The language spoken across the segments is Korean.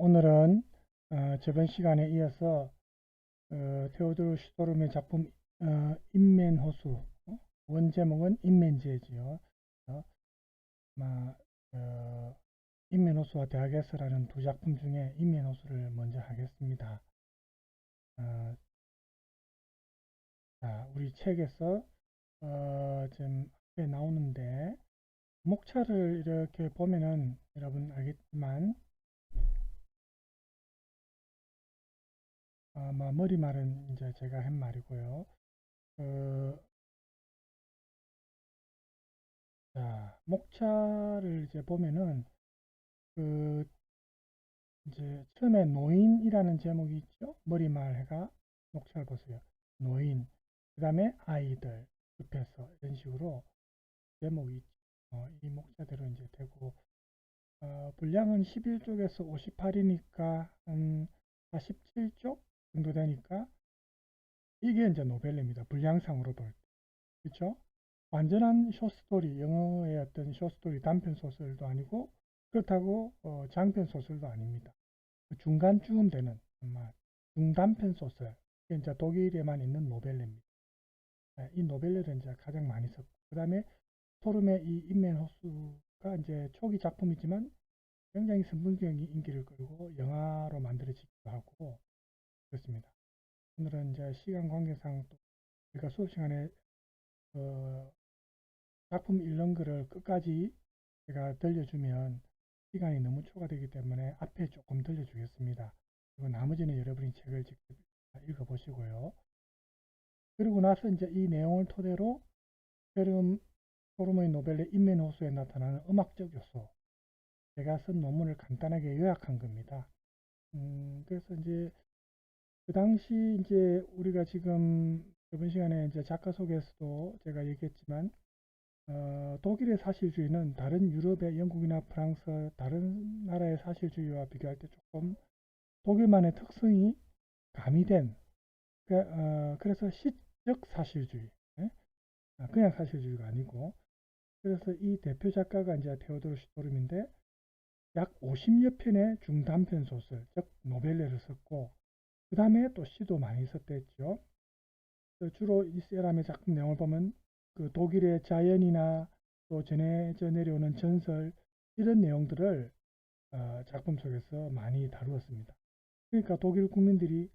오늘은 저번 시간에 이어서 테오도르 슈토름의 작품 인맨호수, 원제목은 인맨제지요. 아마 인맨호수와 대학에서라는 두 작품 중에 인맨호수를 먼저 하겠습니다. 자, 우리 책에서 지금 앞에 나오는데 목차를 이렇게 보면은 여러분 알겠지만 머리말은 이제 제가 한 말이고요. 자, 목차를 이제 보면은 이제 처음에 노인이라는 제목이 있죠. 머리말 해가 목차를 보세요. 노인, 그 다음에 아이들, 숲에서 이런 식으로 제목이 있죠. 이 목차대로 이제 되고 분량은 11쪽에서 58이니까 한 47쪽 정도 되니까 이게 이제 노벨입니다. 분량상으로 볼 때. 그렇죠? 완전한 숏스토리, 영어의 어떤 숏스토리 단편 소설도 아니고 그렇다고 장편 소설도 아닙니다. 중간쯤 되는 중단편 소설, 이게 이제 독일에만 있는 노벨레입니다. 이 노벨레를 이제 가장 많이 썼고, 그 다음에 토름의 이 인맨호수가 이제 초기 작품이지만 굉장히 선풍적인 인기를 끌고 영화로 만들어지기도 하고 그렇습니다. 오늘은 이제 시간 관계상 또 우리가 수업 시간에 작품 읽는 거를 끝까지 제가 들려주면 시간이 너무 초과되기 때문에 앞에 조금 들려주겠습니다. 그리고 나머지는 여러분이 책을 직접 읽어보시고요. 그리고 나서 이제 이 내용을 토대로 토름의 노벨의 인맨호수에 나타나는 음악적 요소, 제가 쓴 논문을 간단하게 요약한 겁니다. 그래서 이제 그 당시 이제 우리가 지금 이번 시간에 이제 작가 속에서도 제가 얘기했지만 독일의 사실주의는 다른 유럽의 영국이나 프랑스 다른 나라의 사실주의와 비교할 때 조금 독일만의 특성이 가미된 그래서 시적 사실주의, 그냥 사실주의가 아니고, 그래서 이 대표 작가가 이제 테오도르 슈토름인데 약 50여 편의 중단편 소설, 즉 노벨레를 썼고 그 다음에 또 시도 많이 썼댔죠. 주로 이 사람의 작품 내용을 보면 그 독일의 자연이나 또 전해져 내려오는 전설 이런 내용들을 작품 속에서 많이 다루었습니다. 그러니까 독일 국민들이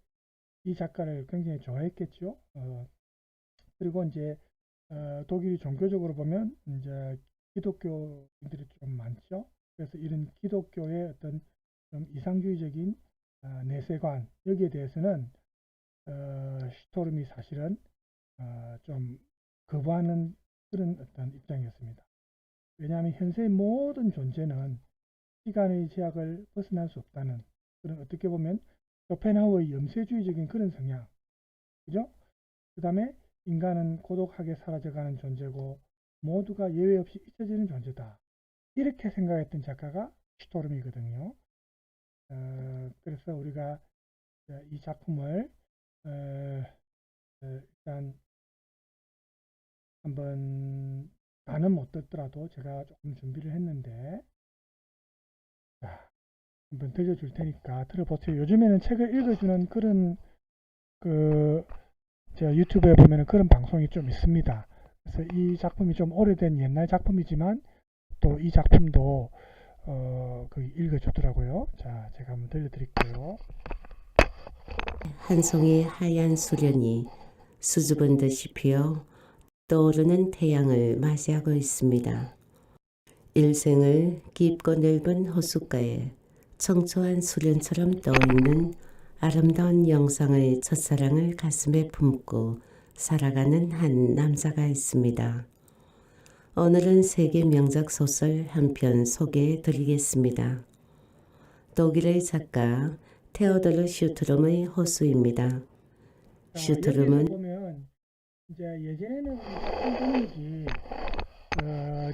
이 작가를 굉장히 좋아했겠죠. 그리고 이제 독일이 종교적으로 보면 이제 기독교인들이 좀 많죠. 그래서 이런 기독교의 어떤 좀 이상주의적인 내세관 여기에 대해서는 슈토름이 사실은 좀 거부하는 그런 어떤 입장이었습니다. 왜냐하면 현세의 모든 존재는 시간의 제약을 벗어날 수 없다는 그런, 어떻게 보면 쇼펜하우어의 염세주의적인 그런 성향, 그죠? 그 다음에 인간은 고독하게 사라져가는 존재고 모두가 예외 없이 잊혀지는 존재다, 이렇게 생각했던 작가가 슈토름이거든요. 그래서 우리가 이 작품을 일단 한번 다는 못 듣더라도 제가 조금 준비를 했는데, 자, 한번 들려줄 테니까 들어보세요. 요즘에는 책을 읽어주는 그런 제가 유튜브에 보면 그런 방송이 좀 있습니다. 그래서 이 작품이 좀 오래된 옛날 작품이지만 또 이 작품도 읽어주더라고요. 자, 제가 한번 들려드릴게요. 한 송이 하얀 수련이 수줍은 듯이 피어 떠오르는 태양을 맞이하고 있습니다. 일생을 깊고 넓은 호숫가에 청초한 수련처럼 떠있는 아름다운 영상의 첫사랑을 가슴에 품고 살아가는 한 남자가 있습니다. 오늘은 세계 명작 소설 한 편 소개해 드리겠습니다. 독일의 작가 테오도르 슈트름의 호수입니다. 슈트름은 보면 이제 예전에는 작품이지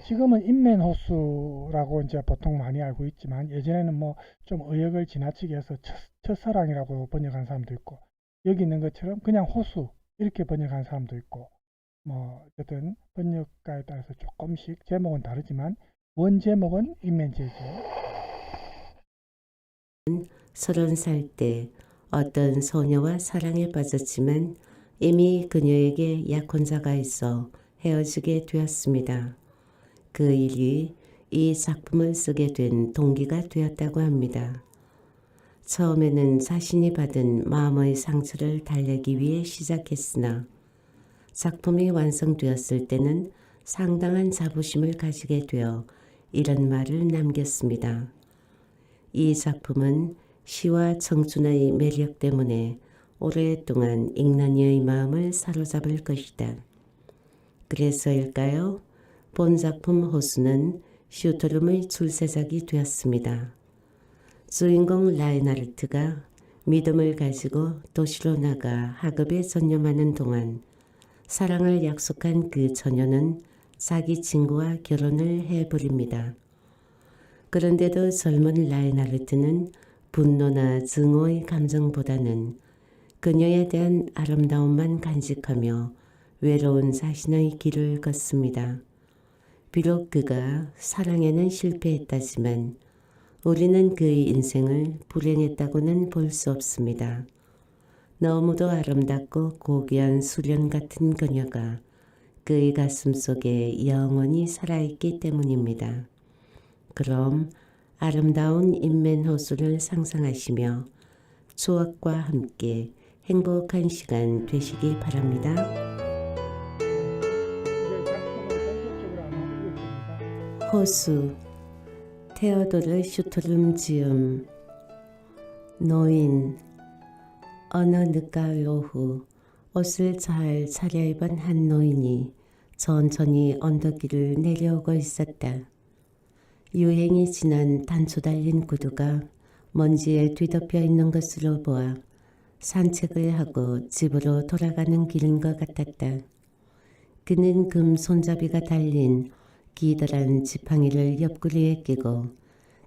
지금은 인맨호수라고 이제 보통 많이 알고 있지만 예전에는 뭐 좀 의역을 지나치게 해서 첫사랑이라고 번역한 사람도 있고, 여기 있는 것처럼 그냥 호수 이렇게 번역한 사람도 있고, 뭐 어쨌든 번역가에 따라서 조금씩 제목은 다르지만 원 제목은 인맨제죠. 30살 때 어떤 소녀와 사랑에 빠졌지만 이미 그녀에게 약혼자가 있어 헤어지게 되었습니다. 그 일이 이 작품을 쓰게 된 동기가 되었다고 합니다. 처음에는 자신이 받은 마음의 상처를 달래기 위해 시작했으나 작품이 완성되었을 때는 상당한 자부심을 가지게 되어 이런 말을 남겼습니다. 이 작품은 시와 청춘의 매력 때문에 오랫동안 익난이의 마음을 사로잡을 것이다. 그래서일까요? 본 작품 호수는 슈트룸의 출세작이 되었습니다. 주인공 라인하르트가 믿음을 가지고 도시로 나가 학업에 전념하는 동안 사랑을 약속한 그 처녀는 자기 친구와 결혼을 해버립니다. 그런데도 젊은 라인하르트는 분노나 증오의 감정보다는 그녀에 대한 아름다움만 간직하며 외로운 자신의 길을 걷습니다. 비록 그가 사랑에는 실패했다지만 우리는 그의 인생을 불행했다고는 볼 수 없습니다. 너무도 아름답고 고귀한 수련 같은 그녀가 그의 가슴 속에 영원히 살아있기 때문입니다. 그럼 아름다운 인맨호수를 상상하시며 추억과 함께 행복한 시간 되시기 바랍니다. 이제 작품을 본격적으로 한번 보겠습니다. 호수 테오도르 슈트룸 지음 노인 어느 늦가을 오후 옷을 잘 차려입은 한 노인이 천천히 언덕길을 내려오고 있었다. 유행이 지난 단추 달린 구두가 먼지에 뒤덮여 있는 것으로 보아 산책을 하고 집으로 돌아가는 길인 것 같았다. 그는 금 손잡이가 달린 기다란 지팡이를 옆구리에 끼고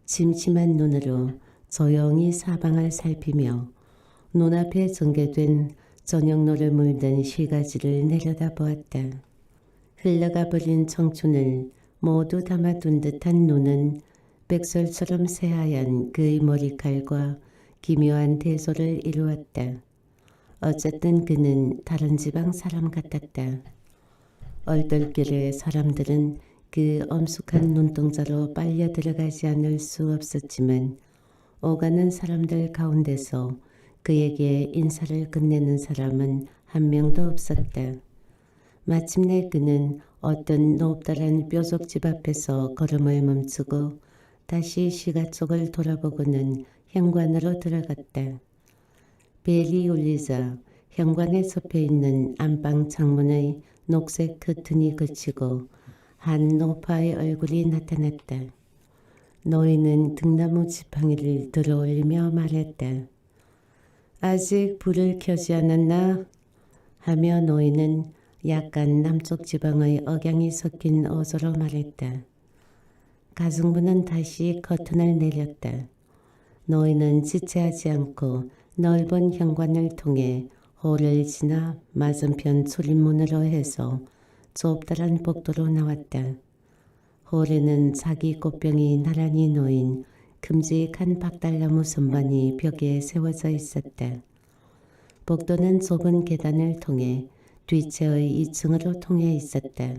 침침한 눈으로 조용히 사방을 살피며 눈앞에 전개된 저녁노를 물든 실가지를 내려다보았다. 흘러가 버린 청춘을 모두 담아둔 듯한 눈은 백설처럼 새하얀 그의 머리칼과 기묘한 대소를 이루었다. 어쨌든 그는 다른 지방 사람 같았다. 얼떨결에 사람들은 그 엄숙한 눈동자로 빨려 들어가지 않을 수 없었지만 오가는 사람들 가운데서 그에게 인사를 건네는 사람은 한 명도 없었다. 마침내 그는 어떤 높다란 뾰족집 앞에서 걸음을 멈추고 다시 시가 쪽을 돌아보고는 현관으로 들어갔다. 벨이 울리자 현관에 접혀있는 안방 창문의 녹색 커튼이 걷히고 한 노파의 얼굴이 나타났다. 노인은 등나무 지팡이를 들어올리며 말했다. 아직 불을 켜지 않았나? 하며 노인은 약간 남쪽 지방의 억양이 섞인 어조로 말했다. 가정부는 다시 커튼을 내렸다. 노인은 지체하지 않고 넓은 현관을 통해 홀을 지나 맞은편 출입문으로 해서 좁다란 복도로 나왔다. 홀에는 자기 꽃병이 나란히 놓인 큼직한 박달나무 선반이 벽에 세워져 있었다. 복도는 좁은 계단을 통해 뒷채의 2층으로 통해 있었다.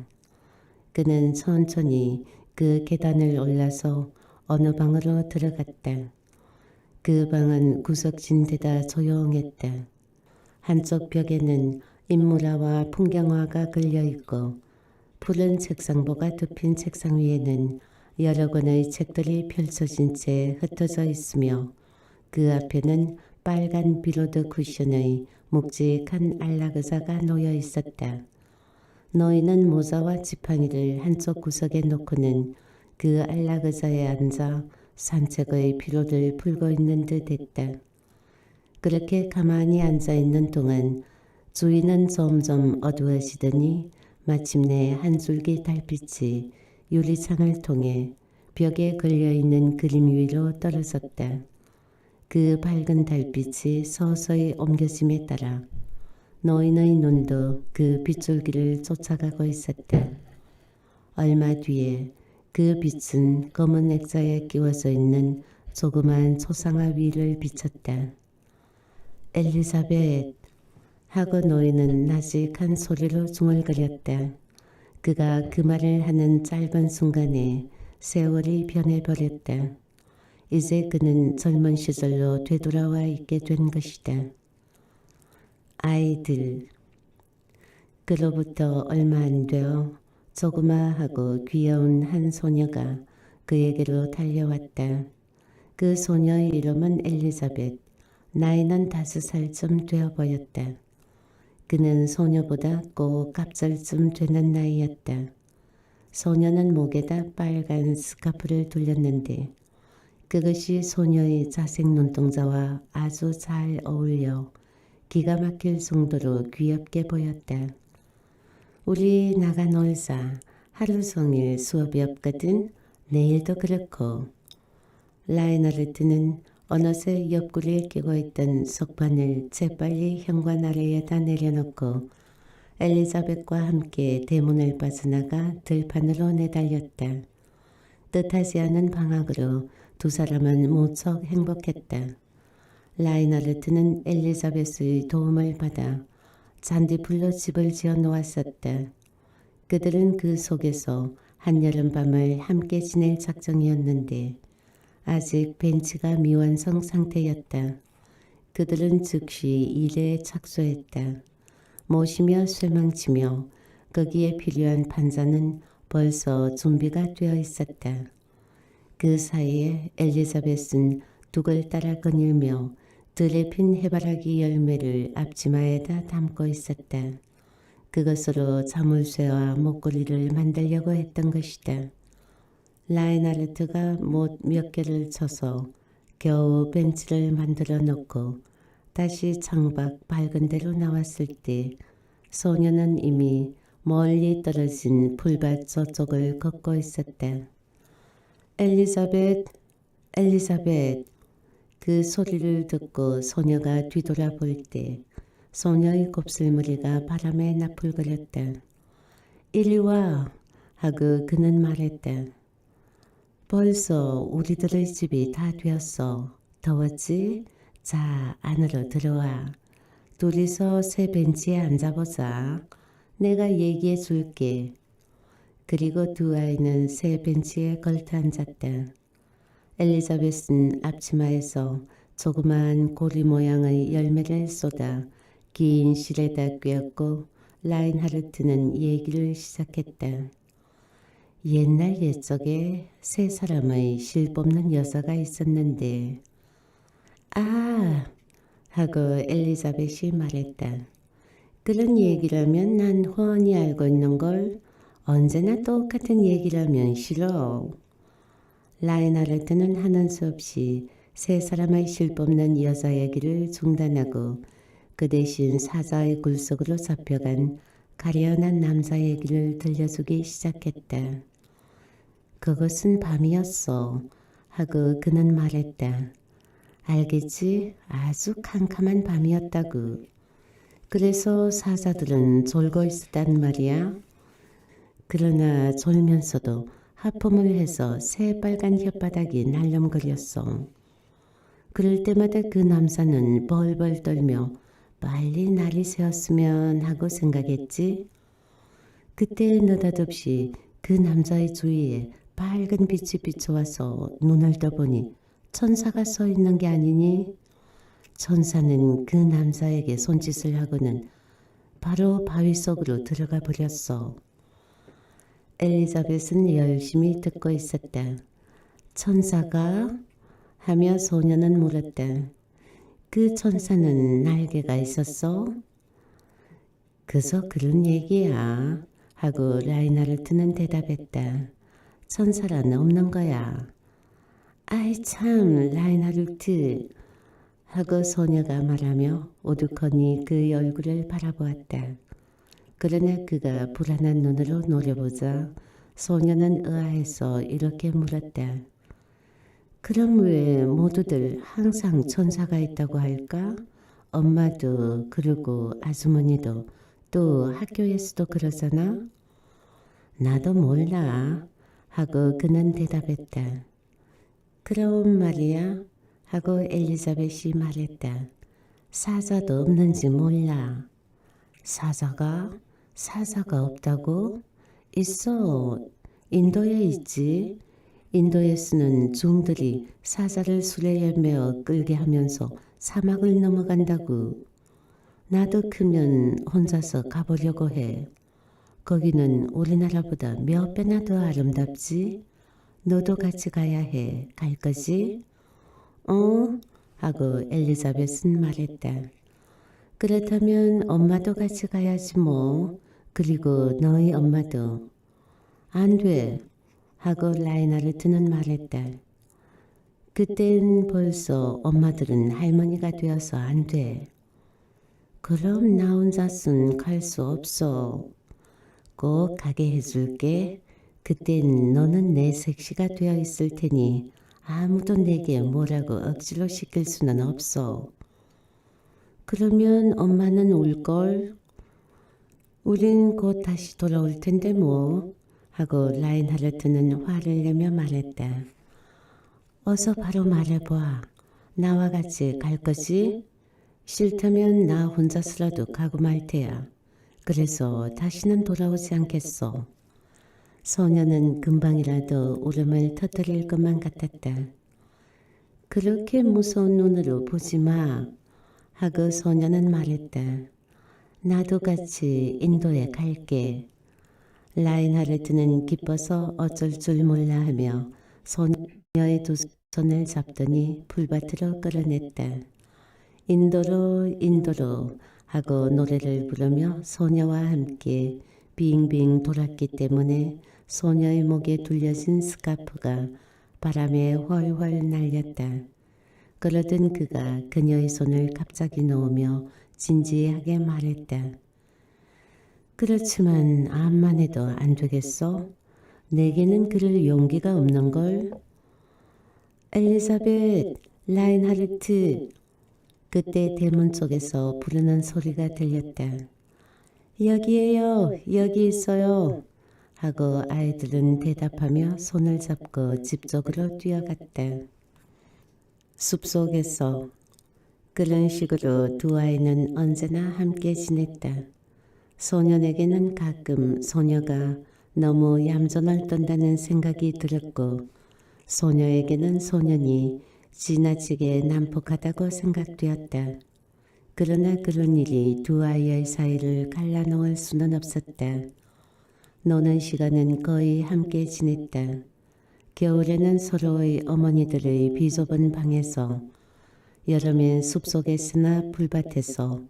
그는 천천히 그 계단을 올라서 어느 방으로 들어갔다. 그 방은 구석진 데다 조용했다. 한쪽 벽에는 인물화와 풍경화가 걸려있고 푸른 책상보가 덮인 책상 위에는 여러 권의 책들이 펼쳐진 채 흩어져 있으며 그 앞에는 빨간 비로드 쿠션의 묵직한 안락의자가 놓여 있었다. 노인은 모자와 지팡이를 한쪽 구석에 놓고는 그 안락의자에 앉아 산책의 피로를 풀고 있는 듯 했다. 그렇게 가만히 앉아있는 동안 주위는 점점 어두워지더니 마침내 한 줄기 달빛이 유리창을 통해 벽에 걸려있는 그림 위로 떨어졌다. 그 밝은 달빛이 서서히 옮겨짐에 따라 노인의 눈도 그 빗줄기를 쫓아가고 있었다. 얼마 뒤에 그 빛은 검은 액자에 끼워져 있는 조그만 초상화 위를 비쳤다. 엘리자벳 하고 노인은 나직한 소리로 중얼거렸다. 그가 그 말을 하는 짧은 순간에 세월이 변해버렸다. 이제 그는 젊은 시절로 되돌아와 있게 된 것이다. 아이들. 그로부터 얼마 안 되어 조그마하고 귀여운 한 소녀가 그에게로 달려왔다. 그 소녀의 이름은 엘리자벳. 나이는 5살쯤 되어 보였다. 그는 소녀보다 꼭 갑절쯤 되는 나이였다. 소녀는 목에다 빨간 스카프를 둘렸는데 그것이 소녀의 자색 눈동자와 아주 잘 어울려 기가 막힐 정도로 귀엽게 보였다. 우리 나가 놀자. 하루 종일 수업이 없거든. 내일도 그렇고. 라이너르트는 어느새 옆구리에 끼고 있던 속반을 재빨리 현관 아래에다 내려놓고 엘리자벳과 함께 대문을 빠져나가 들판으로 내달렸다. 뜻하지 않은 방학으로 두 사람은 무척 행복했다. 라이너르트는 엘리자벳의 도움을 받아 잔디풀로 집을 지어 놓았었다. 그들은 그 속에서 한여름밤을 함께 지낼 작정이었는데 아직 벤치가 미완성 상태였다. 그들은 즉시 일에 착수했다. 모시며 쇠망치며 거기에 필요한 판자는 벌써 준비가 되어 있었다. 그 사이에 엘리자벳은 둑을 따라 거닐며 들에 핀 해바라기 열매를 앞치마에다 담고 있었다. 그것으로 자물쇠와 목걸이를 만들려고 했던 것이다. 라이나르트가 못 몇 개를 쳐서 겨우 벤치를 만들어 놓고 다시 창밖 밝은 데로 나왔을 때 소녀는 이미 멀리 떨어진 풀밭 저쪽을 걷고 있었다. 엘리자벳, 엘리자벳. 그 소리를 듣고 소녀가 뒤돌아볼 때 소녀의 곱슬머리가 바람에 나풀거렸다. 이리 와 하고 그는 말했다. 벌써 우리들의 집이 다 되었어. 더웠지? 자, 안으로 들어와. 둘이서 새 벤치에 앉아보자. 내가 얘기해 줄게. 그리고 두 아이는 새 벤치에 걸터 앉았다. 엘리자벳은 앞치마에서 조그마한 고리 모양의 열매를 쏟아 긴 실에다 꿰었고 라인하르트는 얘기를 시작했다. 옛날 옛적에 세 사람의 실 뽑는 여자가 있었는데 아! 하고 엘리자벳이 말했다. 그런 얘기라면 난 훤히 알고 있는 걸. 언제나 똑같은 얘기라면 싫어. 라인하르트는 하는 수 없이 세 사람의 실 뽑는 여자 얘기를 중단하고 그 대신 사자의 굴속으로 잡혀간 가련한 남자 얘기를 들려주기 시작했다. 그것은 밤이었어 하고 그는 말했다. 알겠지? 아주 캄캄한 밤이었다고. 그래서 사자들은 졸고 있었단 말이야. 그러나 졸면서도 하품을 해서 새빨간 혓바닥이 날름거렸어. 그럴 때마다 그 남자는 벌벌 떨며 빨리 날이 새었으면 하고 생각했지. 그때 느닷없이 그 남자의 주위에 밝은 빛이 비춰와서 눈을 떠보니 천사가 서 있는 게 아니니? 천사는 그 남자에게 손짓을 하고는 바로 바위 속으로 들어가 버렸어. 엘리자벳은 열심히 듣고 있었다. 천사가? 하며 소녀는 물었다. 그 천사는 날개가 있었어? 그저 그런 얘기야. 하고 라인하르트는 대답했다. 천사란 없는 거야. 아이 참 라인하르트. 하고 소녀가 말하며 오두커니 그의 얼굴을 바라보았다. 그러나 그가 불안한 눈으로 노려보자 소녀는 의아해서 이렇게 물었다. 그럼 왜 모두들 항상 천사가 있다고 할까? 엄마도 그러고 아주머니도 또 학교에서도 그러잖아? 나도 몰라. 하고 그는 대답했다. 그럼 말이야 하고 엘리자벳이 말했다. 사자도 없는지 몰라. 사자가? 사자가 없다고? 있어. 인도에 있지. 인도에서는 종들이 사자를 수레에 메어 끌게 하면서 사막을 넘어간다고. 나도 크면 혼자서 가보려고 해. 거기는 우리나라보다 몇 배나 더 아름답지? 너도 같이 가야 해. 갈 거지? 어? 하고 엘리자벳은 말했다. 그렇다면 엄마도 같이 가야지 뭐. 그리고 너희 엄마도. 안 돼. 하고 라이나르트는 말했다. 그땐 벌써 엄마들은 할머니가 되어서 안 돼. 그럼 나 혼자선 갈 수 없어. 꼭 가게 해줄게. 그땐 너는 내 색시가 되어 있을 테니 아무도 내게 뭐라고 억지로 시킬 수는 없어. 그러면 엄마는 울걸? 우린 곧 다시 돌아올 텐데 뭐. 하고 라인하르트는 화를 내며 말했다. 어서 바로 말해봐. 나와 같이 갈 거지? 싫다면 나 혼자서라도 가고 말 테야. 그래서 다시는 돌아오지 않겠어. 소녀는 금방이라도 울음을 터뜨릴 것만 같았다. 그렇게 무서운 눈으로 보지 마. 하고 소녀는 말했다. 나도 같이 인도에 갈게. 라인하르트는 기뻐서 어쩔 줄 몰라 하며 소녀의 두 손을 잡더니 풀밭으로 끌어냈다. 인도로 인도로 하고 노래를 부르며 소녀와 함께 빙빙 돌았기 때문에 소녀의 목에 둘려진 스카프가 바람에 훨훨 날렸다. 그러던 그가 그녀의 손을 갑자기 놓으며 진지하게 말했다. 그렇지만 암만 해도 안 되겠어? 내게는 그럴 용기가 없는걸? 엘리자벳, 라인하르트. 그때 대문 쪽에서 부르는 소리가 들렸다. 여기에요, 여기 있어요. 하고 아이들은 대답하며 손을 잡고 집 쪽으로 뛰어갔다. 숲속에서 그런 식으로 두 아이는 언제나 함께 지냈다. 소년에게는 가끔 소녀가 너무 얌전을 떤다는 생각이 들었고 소녀에게는 소년이 지나치게 난폭하다고 생각되었다. 그러나 그런 일이 두 아이의 사이를 갈라놓을 수는 없었다. 노는 시간은 거의 함께 지냈다. 겨울에는 서로의 어머니들의 비좁은 방에서, 여름엔 숲속에서나 풀밭에서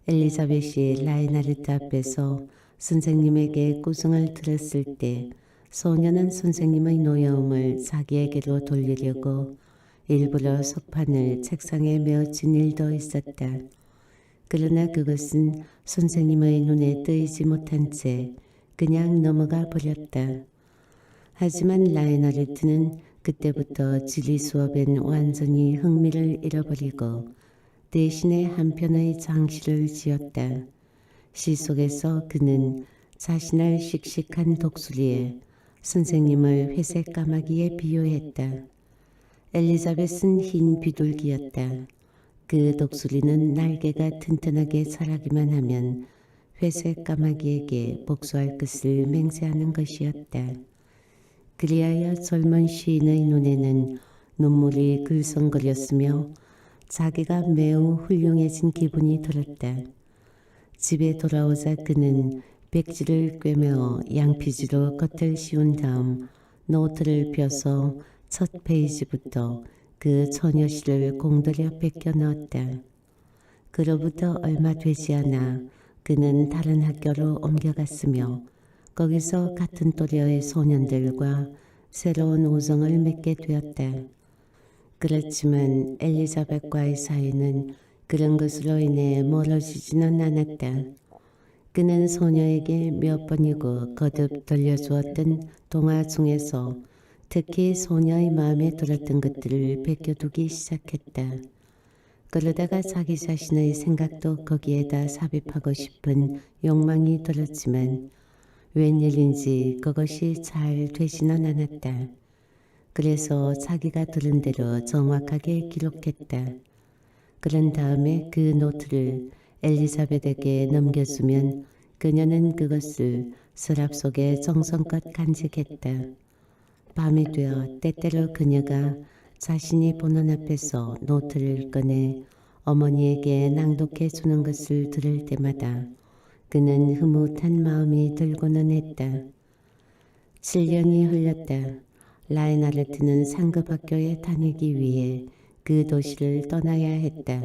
엘리자벳이 라이나르트 앞에서 선생님에게 꾸중을 들었을 때 소녀는 선생님의 노여움을 자기에게로 돌리려고 일부러 석판을 책상에 메어친 일도 있었다. 그러나 그것은 선생님의 눈에 띄지 못한 채 그냥 넘어가 버렸다. 하지만 라이나르트는 그때부터 지리 수업엔 완전히 흥미를 잃어버리고 대신에 한편의 장시를 지었다. 시 속에서 그는 자신을 씩씩한 독수리에 선생님을 회색 까마귀에 비유했다. 엘리자벳은 흰 비둘기였다. 그 독수리는 날개가 튼튼하게 자라기만 하면 회색 까마귀에게 복수할 것을 맹세하는 것이었다. 그리하여 젊은 시인의 눈에는 눈물이 글썽거렸으며 자기가 매우 훌륭해진 기분이 들었다. 집에 돌아오자 그는 백지를 꿰매어 양피지로 겉을 씌운 다음 노트를 펴서 첫 페이지부터 그 처녀시를 공들여 베껴 넣었다. 그로부터 얼마 되지 않아 그는 다른 학교로 옮겨갔으며 거기서 같은 또래의 소년들과 새로운 우정을 맺게 되었다. 그렇지만 엘리자벳과의 사이는 그런 것으로 인해 멀어지지는 않았다. 그는 소녀에게 몇 번이고 거듭 들려주었던 동화 중에서 특히 소녀의 마음에 들었던 것들을 베껴두기 시작했다. 그러다가 자기 자신의 생각도 거기에다 삽입하고 싶은 욕망이 들었지만 웬일인지 그것이 잘 되지는 않았다. 그래서 자기가 들은 대로 정확하게 기록했다. 그런 다음에 그 노트를 엘리자벳에게 넘겨주면 그녀는 그것을 서랍 속에 정성껏 간직했다. 밤이 되어 때때로 그녀가 자신이 보는 앞에서 노트를 꺼내 어머니에게 낭독해 주는 것을 들을 때마다 그는 흐뭇한 마음이 들고는 했다. 7년이 흘렀다. 라인하르트는 상급 학교에 다니기 위해 그 도시를 떠나야 했다.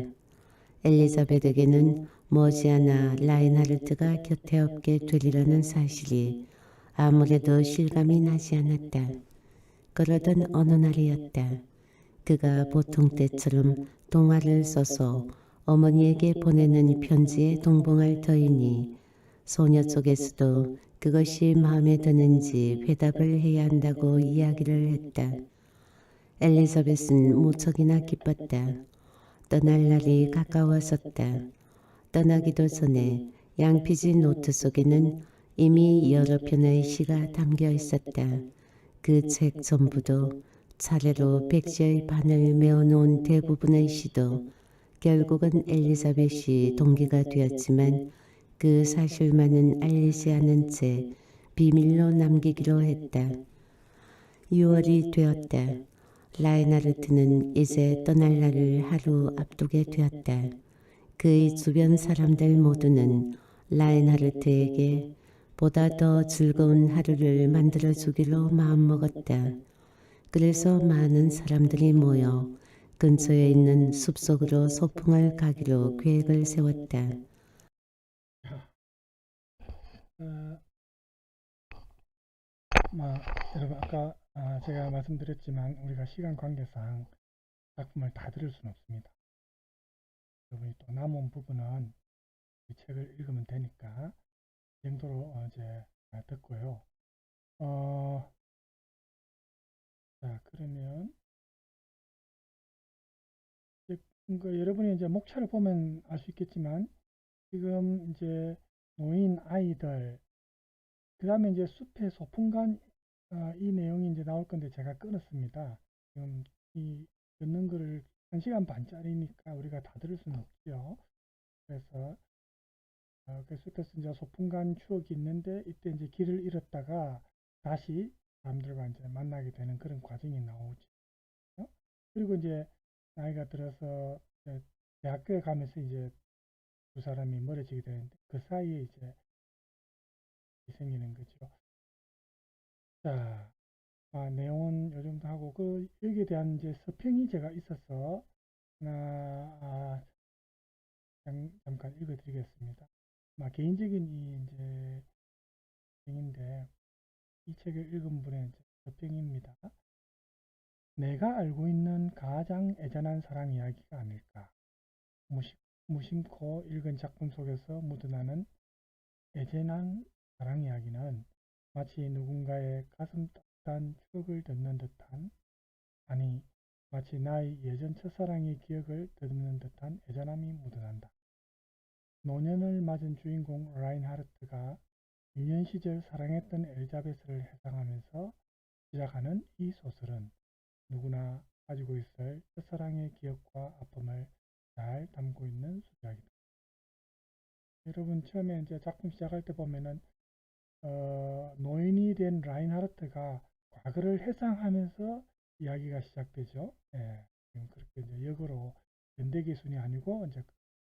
엘리자베트에게는 머지않아 라인하르트가 곁에 없게 되리라는 사실이 아무래도 실감이 나지 않았다. 그러던 어느 날이었다. 그가 보통 때처럼 동화를 써서 어머니에게 보내는 편지에 동봉할 터이니 소녀 쪽에서도 그것이 마음에 드는지 회답을 해야 한다고 이야기를 했다. 엘리자벳은 무척이나 기뻤다. 떠날 날이 가까웠었다. 떠나기도 전에 양피지 노트 속에는 이미 여러 편의 시가 담겨 있었다. 그 책 전부도 차례로 백지의 반을 메어놓은 대부분의 시도 결국은 엘리자벳이 동기가 되었지만 그 사실만은 알리지 않은 채 비밀로 남기기로 했다. 6월이 되었다. 라인하르트는 이제 떠날 날을 하루 앞두게 되었다. 그의 주변 사람들 모두는 라인하르트에게 보다 더 즐거운 하루를 만들어주기로 마음먹었다. 그래서 많은 사람들이 모여 근처에 있는 숲속으로 소풍을 가기로 계획을 세웠다. 어, 여러분 아까 제가 말씀드렸지만 우리가 시간 관계상 작품을 다 들을 수는 없습니다. 여러분이 또 남은 부분은 이 책을 읽으면 되니까 이 정도로 이제 듣고요. 자 그러면 여러분이 이제 목차를 보면 알 수 있겠지만 지금 이제 노인 아이들 그 다음에 이제 숲의 소풍관 이 내용이 이제 나올 건데 제가 끊었습니다. 지금 이 듣는 거를 1시간 반짜리니까 우리가 다 들을 수는 없죠. 그래서 그 숲에서 이제 소풍관 추억이 있는데 이때 이제 길을 잃었다가 다시 사람들과 이제 만나게 되는 그런 과정이 나오죠. 그리고 이제 나이가 들어서 이제 대학교에 가면서 이제 두 사람이 멀어지게 되는데 그 사이에 이제 생기는 거죠. 자, 내용은 요 정도 하고 여기에 대한 이제 서평이 제가 있어서 하나 잠깐 읽어드리겠습니다. 개인적인 이 이제 평인데 이 책을 읽은 분의 이제 서평입니다. 내가 알고 있는 가장 애잔한 사랑 이야기가 아닐까. 무심코 읽은 작품 속에서 묻어나는 애잔한 사랑 이야기는 마치 누군가의 가슴 따뜻한 추억을 듣는 듯한, 아니 마치 나의 예전 첫사랑의 기억을 더듬는 듯한 애잔함이 묻어난다. 노년을 맞은 주인공 라인하르트가 유년 시절 사랑했던 엘자베스를 회상하면서 시작하는 이 소설은 누구나 가지고 있을 첫사랑의 기억과 아픔을 잘 담고 있는 수작이다. 여러분 처음에 이제 작품 시작할 때 보면은 노인이 된 라인하르트가 과거를 회상하면서 이야기가 시작되죠. 예, 지금 그렇게 이제 역으로 연대기순이 아니고 이제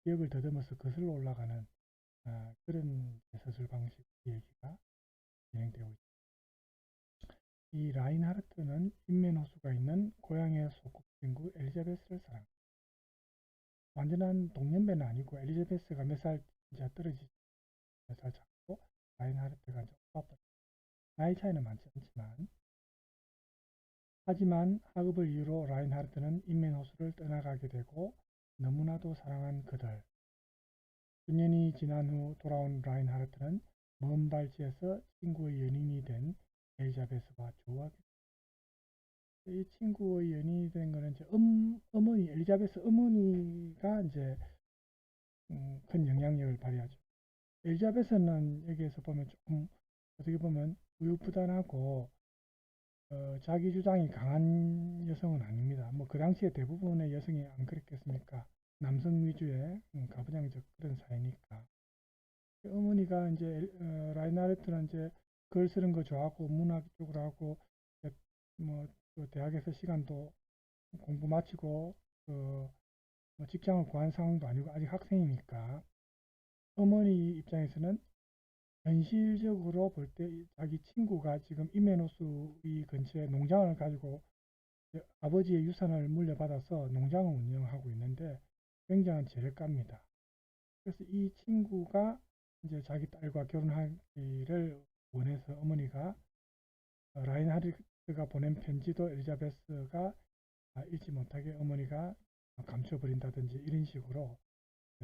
기억을 더듬어서 거슬러 올라가는 그런 서술 방식 얘기가 진행되고 있습니다. 이 라인하르트는 인면호수가 있는 고향의 소꿉친구 엘리자베스를 사랑합니다. 완전한 동년배는 아니고 엘리자베스가 몇 살 이제 떨어지지 몇 살 작고 라인하르트가 이제 오빠뻘 나이 차이는 많지 않지만 하지만 학업을 이유로 라인하르트는 인면호수를 떠나가게 되고 너무나도 사랑한 그들. 수년이 지난 후 돌아온 라인하르트는 먼 발지에서 친구의 연인이 된 엘리자베스와 조우하게 됩니다. 이 친구의 연인이 된 거는 이제 어머니, 엘리자베스 어머니가 이제 큰 영향력을 발휘하죠. 엘리자베스는 여기에서 보면 조금 어떻게 보면 우유부단하고 자기 주장이 강한 여성은 아닙니다. 뭐 그 당시에 대부분의 여성이 안 그랬겠습니까? 남성 위주의 가부장적 그런 사회니까. 어머니가 이제 라인하르트는 이제 글 쓰는 거 좋아하고 문학 쪽으로 하고 뭐또 대학에서 시간도 공부 마치고 뭐 직장을 구한 상황도 아니고 아직 학생이니까 어머니 입장에서는 현실적으로 볼 때 자기 친구가 지금 이메노스 이 근처에 농장을 가지고 아버지의 유산을 물려받아서 농장을 운영하고 있는데 굉장한 재력가입니다. 그래서 이 친구가 이제 자기 딸과 결혼하기를 원해서 어머니가 라인하르트가 보낸 편지도 엘리자베스가 읽지 못하게 어머니가 감춰버린다든지 이런 식으로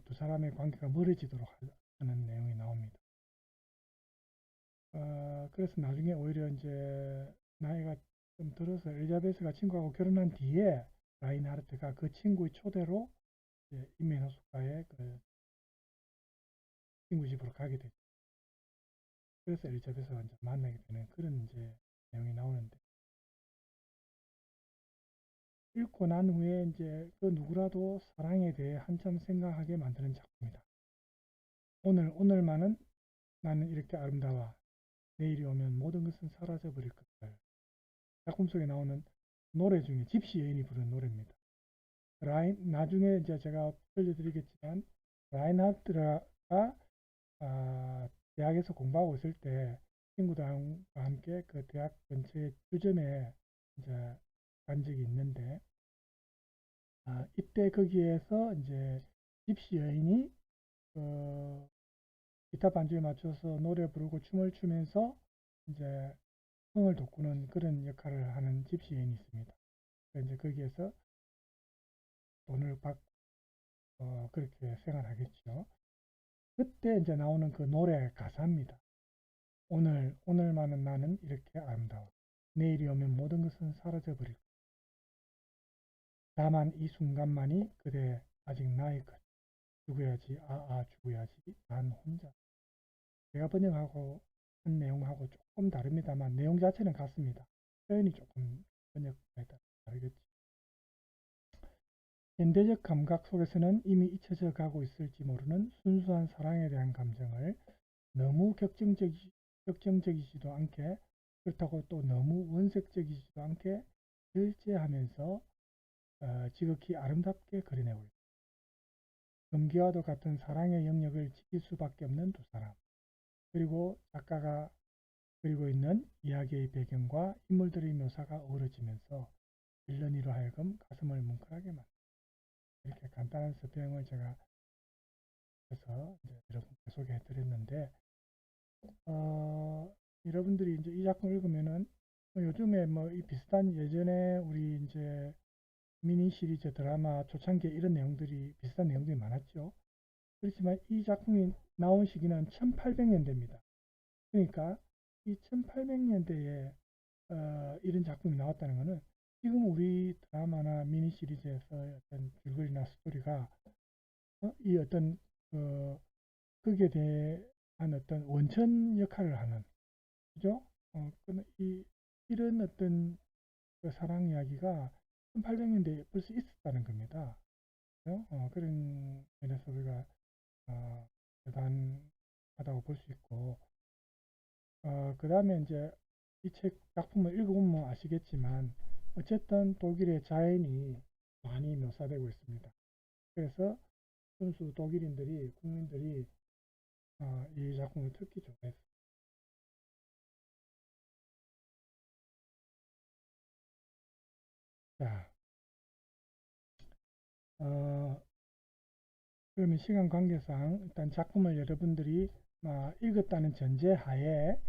두 사람의 관계가 멀어지도록 하는 내용이 나옵니다. 그래서 나중에 오히려 이제 나이가 좀 들어서 엘리자베스가 친구하고 결혼한 뒤에 라인하르트가 그 친구의 초대로 이메노스과의 그 친구 집으로 가게 되죠. 그래서 엘리자베스가 이제 만나게 되는 그런 이제 내용이 나오는데 읽고 난 후에 이제 그 누구라도 사랑에 대해 한참 생각하게 만드는 작품이다. 오늘만은 나는 이렇게 아름다워. 내일이 오면 모든 것은 사라져 버릴 것들. 작품 속에 나오는 노래 중에 집시 여인이 부른 노래입니다. 나중에 이제 제가 들려드리겠지만 라인하르트가 대학에서 공부하고 있을 때 친구들과 함께 그 대학 근처의 주점에 이제 간 적이 있는데 이때 거기에서 이제 집시 여인이 기타 반주에 맞춰서 노래 부르고 춤을 추면서 이제 성을 돋구는 그런 역할을 하는 집시 여인이 있습니다. 이제 거기에서 돈을 받고 그렇게 생활하겠죠. 그때 이제 나오는 그 노래 가사입니다. 오늘만은 나는 이렇게 아름다워. 내일이 오면 모든 것은 사라져 버릴 거야. 다만 이 순간만이 그대 아직 나의 것. 죽어야지, 죽어야지, 난 혼자. 제가 번역하고 한 내용하고 조금 다릅니다만 내용 자체는 같습니다. 표현이 조금 번역에 따라 다르겠죠. 현대적 감각 속에서는 이미 잊혀져 가고 있을지 모르는 순수한 사랑에 대한 감정을 너무 격정적이지도 않게 그렇다고 또 너무 원색적이지도 않게 절제하면서 지극히 아름답게 그려내고 있다. 금기와도 같은 사랑의 영역을 지킬 수밖에 없는 두 사람. 그리고 작가가 그리고 있는 이야기의 배경과 인물들의 묘사가 어우러지면서 빌런이로 하여금 가슴을 뭉클하게 만든다. 이렇게 간단한 서평을 제가 해서 이제 여러분께 소개해 드렸는데 여러분들이 이제 이 작품 읽으면은 요즘에 뭐 이 비슷한 예전에 우리 이제 미니 시리즈 드라마 초창기에 이런 내용들이 비슷한 내용들이 많았죠. 그렇지만 이 작품이 나온 시기는 1800년대입니다. 그러니까 이 1800년대에 이런 작품이 나왔다는 것은 지금 우리 드라마나 미니 시리즈에서 어떤 줄거리나 스토리가 이 어떤 거기에 대한 어떤 원천 역할을 하는 그죠? 이런 어떤 그 사랑 이야기가 1800년대에 벌써 있었다는 겁니다. 그죠? 그런 면에서 우리가 대단하다고 볼 수 있고 그 다음에 이제 이 책 작품을 읽어보면 아시겠지만 어쨌든 독일의 자연이 많이 묘사되고 있습니다. 그래서 순수 독일인들이 국민들이 이 작품을 특히 좋아했어요. 자, 그러면 시간 관계상 일단 작품을 여러분들이 읽었다는 전제하에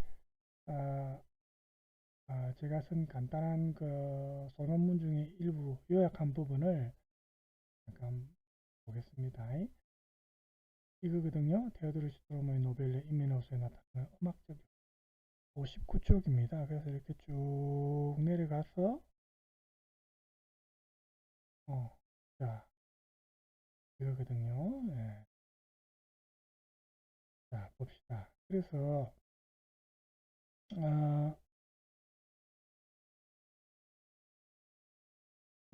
제가 쓴 간단한 그 소논문 중에 일부 요약한 부분을 잠깐 보겠습니다. 이거거든요. 테오도르 시트로머의 노벨의 인민하우스에 나타나는 음악적 59쪽입니다. 그래서 이렇게 쭉 내려가서 자 이거거든요. 네. 자 봅시다. 그래서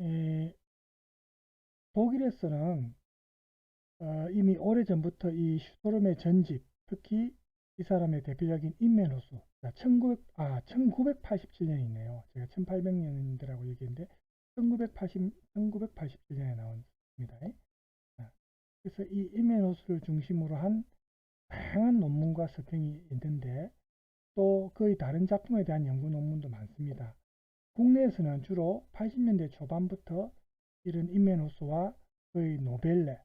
에, 독일에서는 이미 오래전부터 이 슈토름의 전집, 특히 이 사람의 대표적인 인면호수, 1987년이네요. 제가 1800년대라고 얘기했는데 1987년에 나옵니다. 그래서 이 인면호수를 중심으로 한 다양한 논문과 서평이 있는데 또 거의 다른 작품에 대한 연구 논문도 많습니다. 국내에서는 주로 80년대 초반부터 이런 인면호수와 거의 노벨레,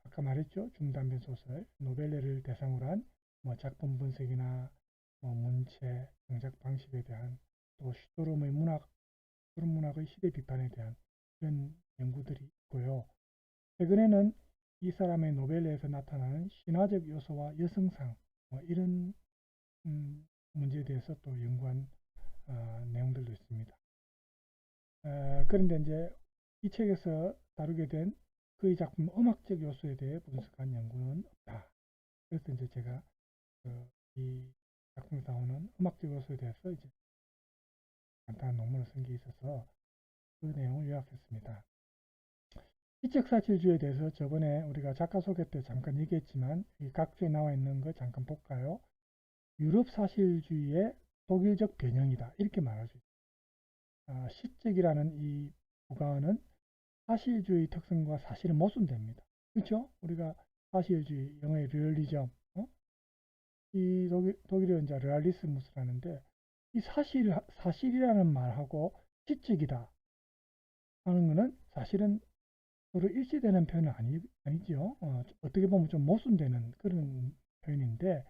아까 말했죠. 중단편 소설, 노벨레를 대상으로 한 뭐 작품 분석이나 뭐 문체, 창작 방식에 대한 또 슈토름의 문학, 그런 문학의 시대 비판에 대한 그런 연구들이 있고요. 최근에는 이 사람의 노벨레에서 나타나는 신화적 요소와 여성상 뭐 이런 문제에 대해서 또 연구한 내용들도 있습니다. 그런데 이제 이 책에서 다루게 된 그의 작품 음악적 요소에 대해 분석한 연구는 없다. 그래서 이제 제가 이 작품에서 나오는 음악적 요소에 대해서 이제 간단한 논문을 쓴 게 있어서 그 내용을 요약했습니다. 시적 사실주의에 대해서 저번에 우리가 작가 소개 때 잠깐 얘기했지만 이 각주에 나와 있는 거 잠깐 볼까요? 유럽 사실주의의 독일적 변형이다. 이렇게 말할 수 있습니다. 시적이라는 이 부가어는 사실주의 특성과 사실은 모순됩니다. 그렇죠? 우리가 사실주의, 영어의 리얼리즘, 이 독일어 이제 레알리스무스라는데 이 사실이라는 말하고 시적이다 하는 것은 사실은 서로 일치되는 표현은 아니죠. 어떻게 보면 좀 모순되는 그런 표현인데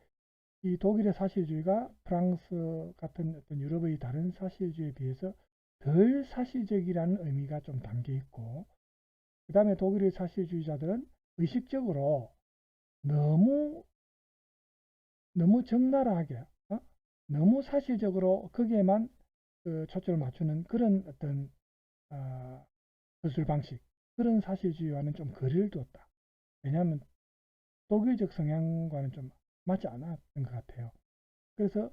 이 독일의 사실주의가 프랑스 같은 어떤 유럽의 다른 사실주의에 비해서 덜 사실적이라는 의미가 좀 담겨 있고 그 다음에 독일의 사실주의자들은 의식적으로 너무 적나라하게 너무 사실적으로 거기에만 초점을 맞추는 그런 어떤 서술 방식 그런 사실주의와는 좀 거리를 두었다. 왜냐하면 독일적 성향과는 좀 맞지 않았던 것 같아요. 그래서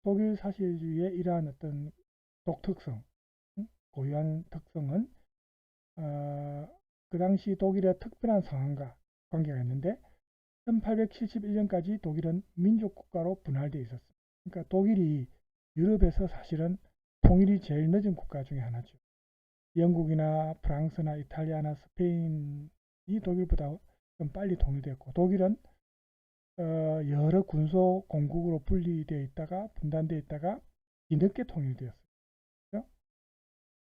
독일 사실주의의 이러한 어떤 독특성, 고유한 특성은 그 당시 독일의 특별한 상황과 관계가 있는데 1871년까지 독일은 민족국가로 분할되어 있었습니다. 그러니까 독일이 유럽에서 사실은 통일이 제일 늦은 국가 중에 하나죠. 영국이나 프랑스나 이탈리아나 스페인이 독일보다 좀 빨리 통일됐고 독일은 여러 군소 공국으로 분리되어 있다가 분단되어 있다가 뒤늦게 통일되었어요.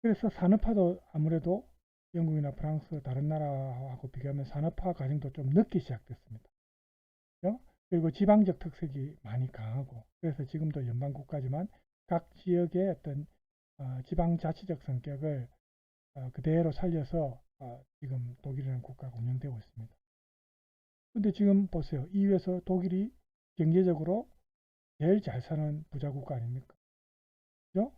그래서 산업화도 아무래도 영국이나 프랑스 다른 나라하고 비교하면 산업화 과정도 좀 늦게 시작됐습니다. 그리고 지방적 특색이 많이 강하고 그래서 지금도 연방국가지만 각 지역의 어떤 지방자치적 성격을 그대로 살려서 지금 독일이라는 국가가 운영되고 있습니다. 근데 지금 보세요. EU에서 독일이 경제적으로 제일 잘 사는 부자국가 아닙니까? 그죠?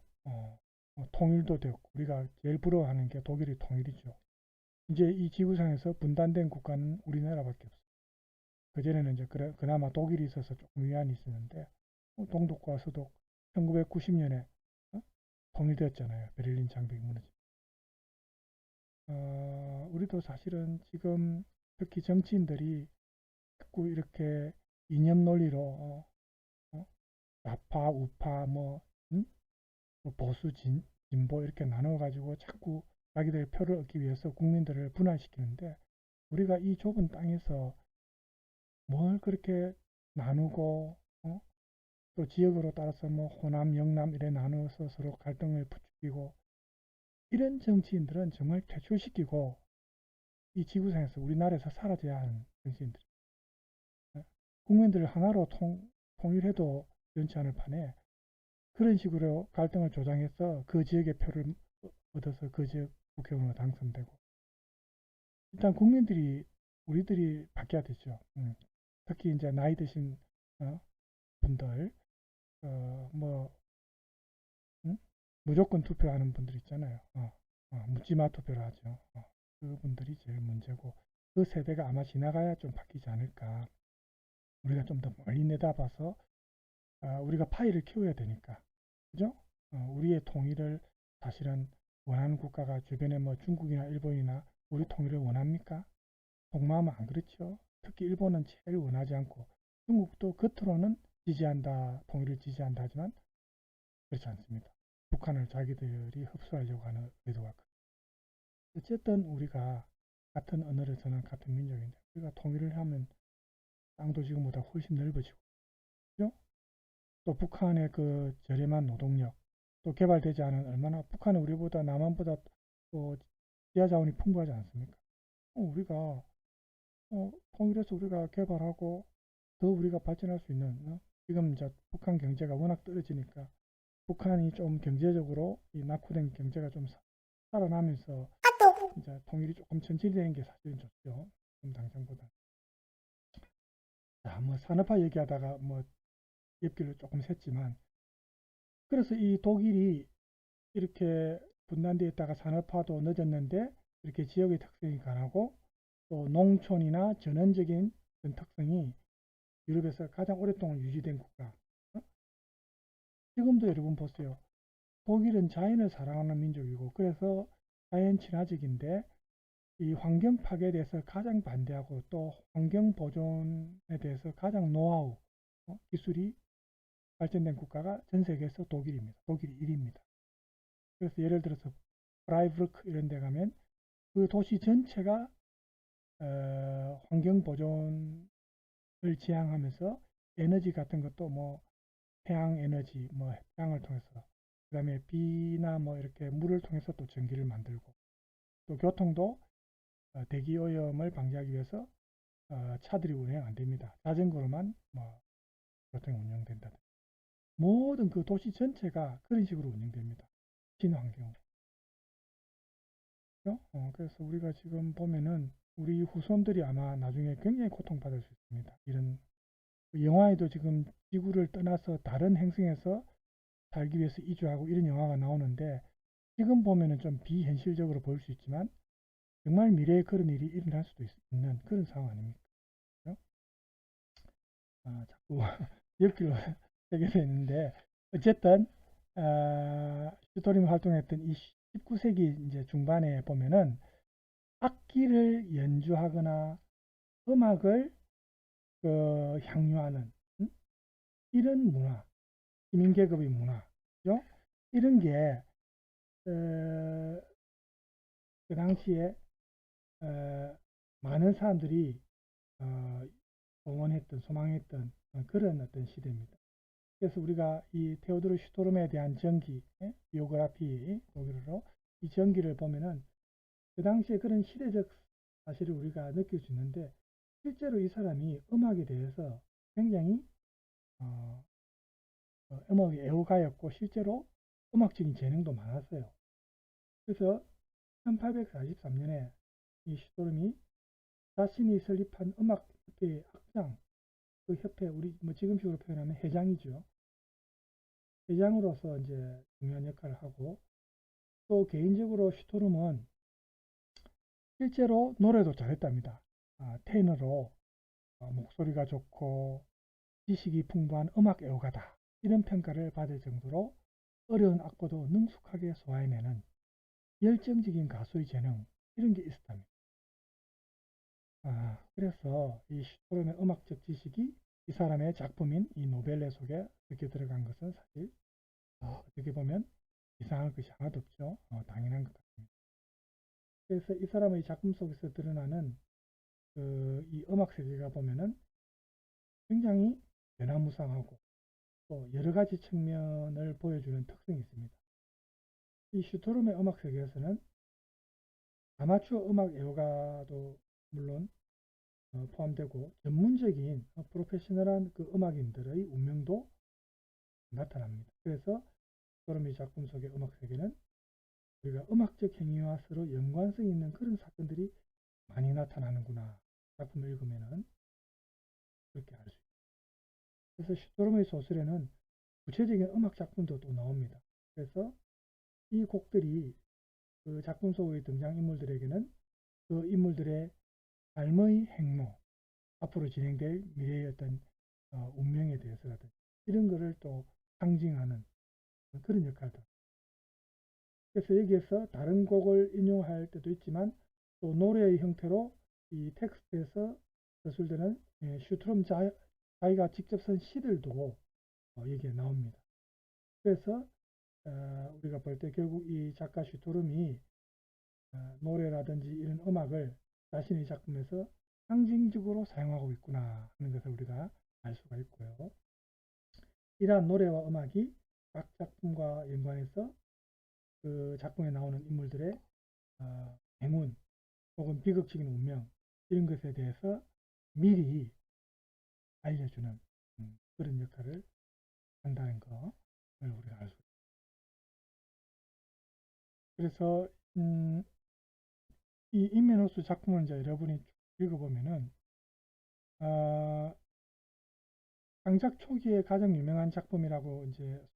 통일도 되고 우리가 제일 부러워하는 게 독일의 통일이죠. 이제 이 지구상에서 분단된 국가는 우리나라밖에 없어요. 그전에는 이제 그나마 독일이 있어서 조금 위안이 있었는데 동독과 서독 1990년에 통일되었잖아요. 베를린 장벽이 무너지고. 우리도 사실은 지금 특히 정치인들이 자꾸 이렇게 이념 논리로 좌파, 우파, 뭐 보수, 진보 이렇게 나눠가지고 자꾸 자기들의 표를 얻기 위해서 국민들을 분할시키는데 우리가 이 좁은 땅에서 뭘 그렇게 나누고 또 지역으로 따라서 뭐 호남, 영남 이래 나누어서 서로 갈등을 부추기고 이런 정치인들은 정말 퇴출시키고 이 지구상에서 우리나라에서 사라져야 하는 정치인들. 국민들을 하나로 통일해도 변치 않을 판에 그런 식으로 갈등을 조장해서 그 지역의 표를 얻어서 그 지역 국회의원으로 당선되고 일단 국민들이 우리들이 바뀌어야 되죠. 특히 이제 나이 드신 분들 뭐 무조건 투표하는 분들 있잖아요. 묻지마 투표를 하죠. 그분들이 제일 문제고 그 세대가 아마 지나가야 좀 바뀌지 않을까. 우리가 좀 더 멀리 내다봐서 우리가 파이를 키워야 되니까 그죠? 우리의 통일을 사실은 원하는 국가가 주변에 뭐 중국이나 일본이나 우리 통일을 원합니까? 속마음은 안 그렇죠. 특히 일본은 제일 원하지 않고 중국도 겉으로는 지지한다, 통일을 지지한다 하지만 그렇지 않습니다. 북한을 자기들이 흡수하려고 하는 의도가 크. 어쨌든 우리가 같은 언어를 쓰는 같은 민족인데 우리가 통일을 하면 땅도 지금보다 훨씬 넓어지고, 그죠? 또 북한의 그 저렴한 노동력, 또 개발되지 않은 얼마나 북한은 우리보다 남한보다 또 지하 자원이 풍부하지 않습니까? 우리가 통일해서 우리가 개발하고 더 우리가 발전할 수 있는 지금 이제 북한 경제가 워낙 떨어지니까 북한이 좀 경제적으로 이 낙후된 경제가 좀 살아나면서 이제 통일이 조금 천천히 되는 게 사실은 좋죠. 지금 당장보다. 자, 뭐 산업화 얘기하다가 뭐 옆길로 조금 샜지만 그래서 이 독일이 이렇게 분단되어 있다가 산업화도 늦었는데 이렇게 지역의 특성이 강하고 또 농촌이나 전원적인 그런 특성이 유럽에서 가장 오랫동안 유지된 국가. 지금도 여러분 보세요. 독일은 자연을 사랑하는 민족이고 그래서 자연 친화적인데 이 환경 파괴에 대해서 가장 반대하고 또 환경 보존에 대해서 가장 노하우, 기술이 발전된 국가가 전 세계에서 독일입니다. 독일이 1위입니다. 그래서 예를 들어서 프라이부르크 이런 데 가면 그 도시 전체가 환경 보존을 지향하면서 에너지 같은 것도 뭐 태양 에너지, 뭐 태양을 통해서 그다음에 비나 뭐 이렇게 물을 통해서 또 전기를 만들고 또 교통도 대기 오염을 방지하기 위해서 차들이 운행 안 됩니다. 자전거로만 뭐 교통이 운영된다. 모든 그 도시 전체가 그런 식으로 운영됩니다. 친환경. 그래서 우리가 지금 보면은 우리 후손들이 아마 나중에 굉장히 고통받을 수 있습니다. 이런 영화에도 지금 지구를 떠나서 다른 행성에서 살기 위해서 이주하고 이런 영화가 나오는데 지금 보면은 좀 비현실적으로 보일 수 있지만 정말 미래에 그런 일이 일어날 수도 있는 그런 상황 아닙니까? 그죠? 자꾸 옆길로 되게 되는데 어쨌든 슈토림 활동했던 이 19세기 이제 중반에 보면은 악기를 연주하거나 음악을 향유하는 이런 문화, 시민계급의 문화, 그죠? 이런 게 그 당시에 많은 사람들이 동원했던, 소망했던 그런 어떤 시대입니다. 그래서 우리가 이 테오도르 슈토름에 대한 전기, 비오그라피 독일어로 이 전기를 보면은 그 당시에 그런 시대적 사실을 우리가 느낄 수 있는데 실제로 이 사람이 음악에 대해서 굉장히 음악의 애호가였고 실제로 음악적인 재능도 많았어요. 그래서 1843년에 이 슈토름이 자신이 설립한 음악협회의 학장, 그 협회, 우리 뭐 지금식으로 표현하면 회장이죠. 회장으로서 이제 중요한 역할을 하고 또 개인적으로 슈토름은 실제로 노래도 잘했답니다. 테너로 목소리가 좋고 지식이 풍부한 음악 애호가다. 이런 평가를 받을 정도로 어려운 악보도 능숙하게 소화해내는 열정적인 가수의 재능 이런 게 있었답니다. 그래서 이 슈토름의 음악적 지식이 이 사람의 작품인 이 노벨레 속에 이렇게 들어간 것은 사실 어떻게 보면 이상할 것이 하나도 없죠. 당연한 것 같습니다. 그래서 이 사람의 작품 속에서 드러나는 이 음악 세계가 보면은 굉장히 변화무쌍하고 또 여러 가지 측면을 보여주는 특성이 있습니다. 이 슈토름의 음악 세계에서는 아마추어 음악 애호가도 물론 포함되고 전문적인 프로페셔널한 그 음악인들의 운명도 나타납니다. 그래서 슈토름의 작품 속의 음악 세계는 우리가 음악적 행위와 서로 연관성이 있는 그런 사건들이 많이 나타나는구나. 작품을 읽으면은 그렇게 알 수 있습니다. 그래서 슈토름의 소설에는 구체적인 음악 작품도 또 나옵니다. 그래서 이 곡들이 그 작품 속의 등장인물들에게는 그 인물들의 삶의 행로, 앞으로 진행될 미래의 어떤 운명에 대해서라든지 이런 거를 또 상징하는 그런 역할도 그래서 여기에서 다른 곡을 인용할 때도 있지만 또 노래의 형태로 이 텍스트에서 서술되는 슈트롬 자기가 직접 쓴 시들도 여기에 나옵니다. 그래서 우리가 볼 때 결국 이 작가 슈트롬이 노래라든지 이런 음악을 자신의 작품에서 상징적으로 사용하고 있구나 하는 것을 우리가 알 수가 있고요. 이러한 노래와 음악이 각 작품과 연관해서 그 작품에 나오는 인물들의 행운 혹은 비극적인 운명 이런 것에 대해서 미리 알려주는 그런 역할을 한다는 것을 우리가 알 수 있습니다. 그래서 이 인면호수 작품을 이제 여러분이 읽어보면은 창작 초기에 가장 유명한 작품이라고 이제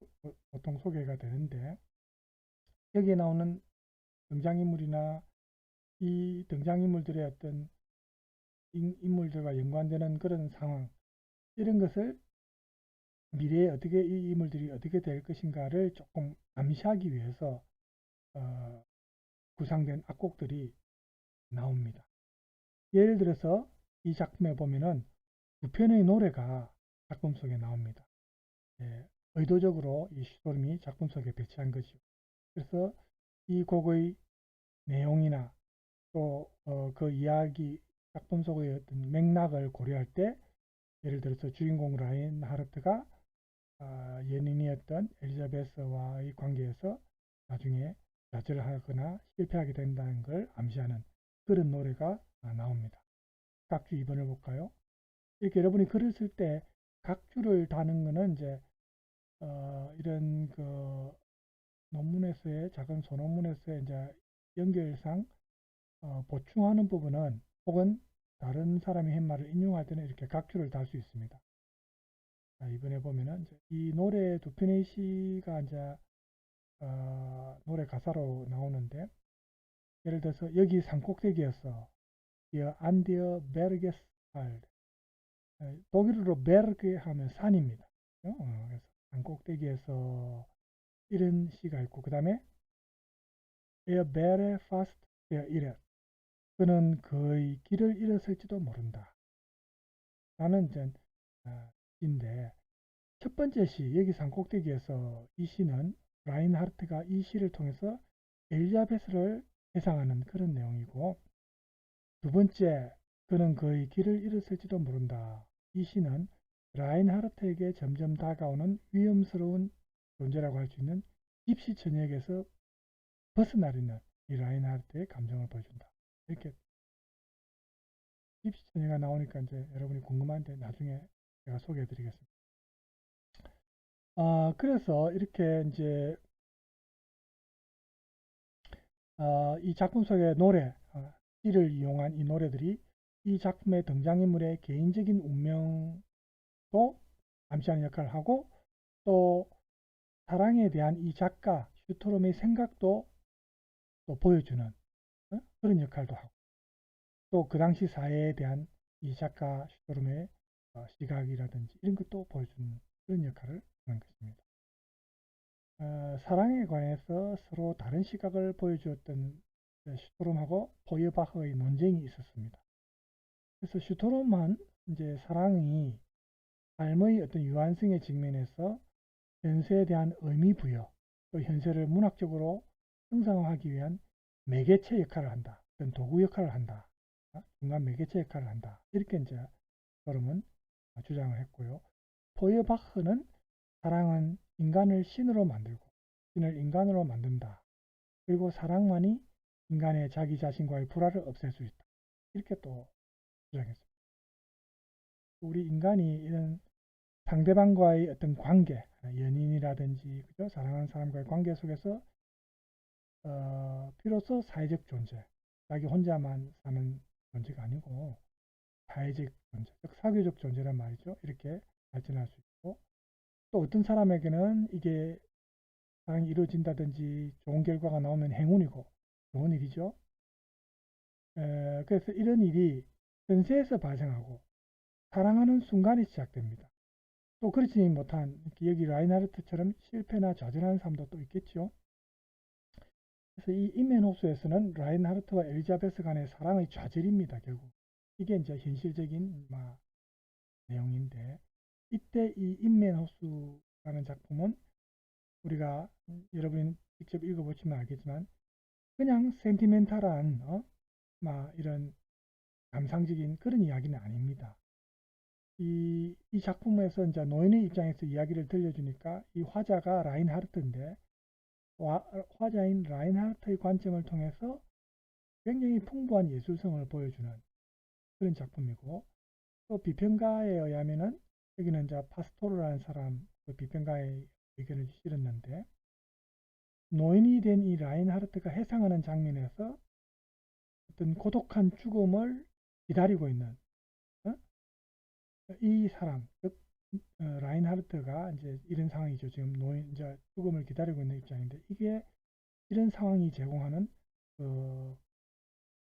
보통 소개가 되는데 여기에 나오는 등장인물이나 이 등장인물들의 어떤 인물들과 연관되는 그런 상황 이런 것을 미래에 어떻게 이 인물들이 어떻게 될 것인가를 조금 암시하기 위해서 구상된 악곡들이 나옵니다. 예를 들어서 이 작품에 보면은 두 편의 노래가 작품 속에 나옵니다. 의도적으로 이 슈트롬이 작품 속에 배치한 것이죠. 그래서 이 곡의 내용이나 또 그 이야기 작품 속의 어떤 맥락을 고려할 때 예를 들어서 주인공 라인하르트가 연인이었던 엘리자베스와의 관계에서 나중에 좌절하거나 실패하게 된다는 걸 암시하는 그런 노래가 나옵니다. 각주 2번을 볼까요? 이렇게 여러분이 글을 쓸 때 각주를 다는 것은 이제 이런 그 논문에서의 작은 소논문에서의 이제 연결상 보충하는 부분은 혹은 다른 사람이 한 말을 인용할 때는 이렇게 각주를 달 수 있습니다. 자, 이번에 보면은 이제 이 노래 두 편의 시가 이제 노래 가사로 나오는데 예를 들어서 여기 산꼭대기였어. hier an der Bergeswald. 독일어로 베르게 하면 산입니다. 그래서 산꼭대기에서 이런 시가 있고 그 다음에 er wäre fast verirrt. 그는 거의 길을 잃었을지도 모른다. 라는 시인데 첫 번째 시 여기 산꼭대기에서 이 시는 라인하르트가 이 시를 통해서 엘리자베스를 회상하는 그런 내용이고 두 번째 그는 거의 길을 잃었을지도 모른다. 이 시는 라인하르트에게 점점 다가오는 위험스러운 존재라고 할 수 있는 입시 천역에서 벗어나려는 이 라인하르트의 감정을 보여준다. 이렇게 입시 천역가 나오니까 이제 여러분이 궁금한데 나중에 제가 소개해 드리겠습니다. 그래서 이렇게 이제 이 작품 속의 노래, 시를 이용한 이 노래들이 이 작품의 등장인물의 개인적인 운명도 암시하는 역할을 하고 또 사랑에 대한 이 작가 슈트롬의 생각도 또 보여주는 그런 역할도 하고 또 그 당시 사회에 대한 이 작가 슈트롬의 시각이라든지 이런 것도 보여주는 그런 역할을 하는 것입니다. 사랑에 관해서 서로 다른 시각을 보여주었던 슈트롬하고 포이어바흐의 논쟁이 있었습니다. 그래서 슈트롬은 이제 사랑이 삶의 어떤 유한성의 측면에서 현세에 대한 의미 부여, 또 현세를 문학적으로 형상화하기 위한 매개체 역할을 한다. 어떤 도구 역할을 한다. 중간 매개체 역할을 한다. 이렇게 이제 슈트롬은 주장을 했고요. 포이어바흐는 사랑은 인간을 신으로 만들고 신을 인간으로 만든다. 그리고 사랑만이 인간의 자기 자신과의 불화를 없앨 수 있다. 이렇게 또 주장했습니다. 우리 인간이 이런 상대방과의 어떤 관계, 연인이라든지 그죠? 사랑하는 사람과의 관계 속에서 비로소 사회적 존재, 자기 혼자만 사는 존재가 아니고 사회적 존재, 즉 사교적 존재란 말이죠. 이렇게 발전할 수 있고 또 어떤 사람에게는 이게 사랑이 이루어진다든지 좋은 결과가 나오면 행운이고 좋은 일이죠. 그래서 이런 일이 현세에서 발생하고 사랑하는 순간이 시작됩니다. 또 그렇지 못한 여기 라인하르트처럼 실패나 좌절하는 사람도 또 있겠죠. 그래서 이 인면호수에서는 라인하르트와 엘리자베스 간의 사랑의 좌절입니다. 결국 이게 이제 현실적인 내용인데, 이때 이 인면호수라는 작품은 우리가 여러분이 직접 읽어보시면 알겠지만 그냥 센티멘탈한 이런 감상적인 그런 이야기는 아닙니다. 이 작품에서 이제 노인의 입장에서 이야기를 들려주니까 이 화자가 라인하르트인데, 화자인 라인하르트의 관점을 통해서 굉장히 풍부한 예술성을 보여주는 그런 작품이고, 또 비평가에 의하면은 여기는 이제 파스토르라는 사람 그 비평가의 의견을 실었는데, 노인이 된 이 라인하르트가 해상하는 장면에서 어떤 고독한 죽음을 기다리고 있는 어? 이 사람, 즉 라인하르트가 이제 이런 상황이죠. 지금 노인 이제 죽음을 기다리고 있는 입장인데, 이게 이런 상황이 제공하는 그